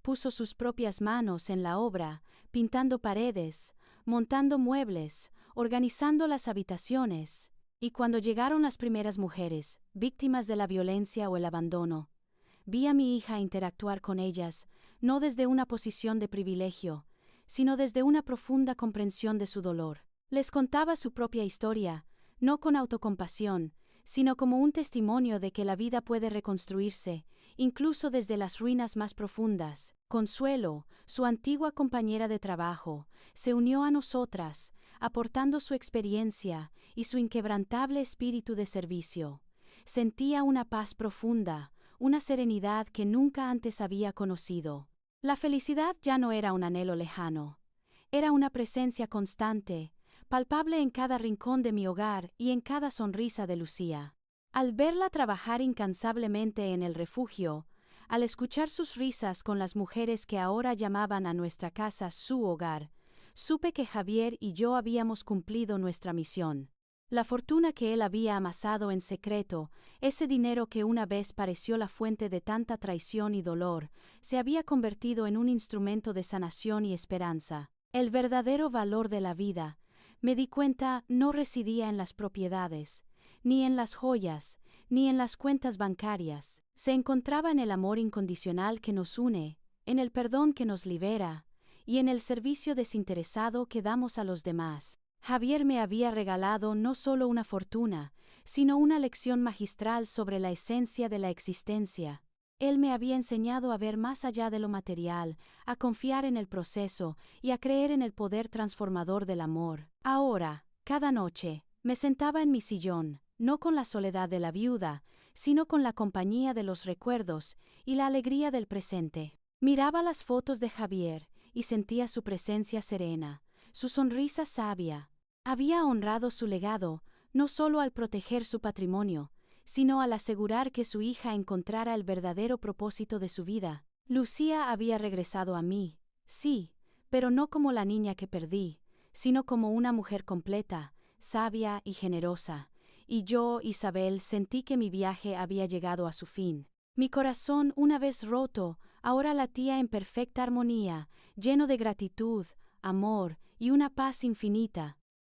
Puso sus propias manos en la obra, pintando paredes, montando muebles, organizando las habitaciones. Y cuando llegaron las primeras mujeres, víctimas de la violencia o el abandono, vi a mi hija interactuar con ellas, no desde una posición de privilegio, sino desde una profunda comprensión de su dolor. Les contaba su propia historia, no con autocompasión, sino como un testimonio de que la vida puede reconstruirse, incluso desde las ruinas más profundas. Consuelo, su antigua compañera de trabajo, se unió a nosotras, aportando su experiencia y su inquebrantable espíritu de servicio. Sentía una paz profunda, una serenidad que nunca antes había conocido. La felicidad ya no era un anhelo lejano. Era una presencia constante, palpable en cada rincón de mi hogar y en cada sonrisa de Lucía. Al verla trabajar incansablemente en el refugio, al escuchar sus risas con las mujeres que ahora llamaban a nuestra casa su hogar, supe que Javier y yo habíamos cumplido nuestra misión. La fortuna que él había amasado en secreto, ese dinero que una vez pareció la fuente de tanta traición y dolor, se había convertido en un instrumento de sanación y esperanza. El verdadero valor de la vida, me di cuenta, no residía en las propiedades, ni en las joyas, ni en las cuentas bancarias. Se encontraba en el amor incondicional que nos une, en el perdón que nos libera, y en el servicio desinteresado que damos a los demás. Javier me había regalado no solo una fortuna, sino una lección magistral sobre la esencia de la existencia. Él me había enseñado a ver más allá de lo material, a confiar en el proceso y a creer en el poder transformador del amor. Ahora, cada noche, me sentaba en mi sillón, no con la soledad de la viuda, sino con la compañía de los recuerdos y la alegría del presente. Miraba las fotos de Javier y sentía su presencia serena, su sonrisa sabia. Había honrado su legado, no solo al proteger su patrimonio, sino al asegurar que su hija encontrara el verdadero propósito de su vida. Lucía había regresado a mí, sí, pero no como la niña que perdí, sino como una mujer completa, sabia y generosa. Y yo, Isabel, sentí que mi viaje había llegado a su fin. Mi corazón, una vez roto, ahora latía en perfecta armonía, lleno de gratitud, amor y una paz infinita.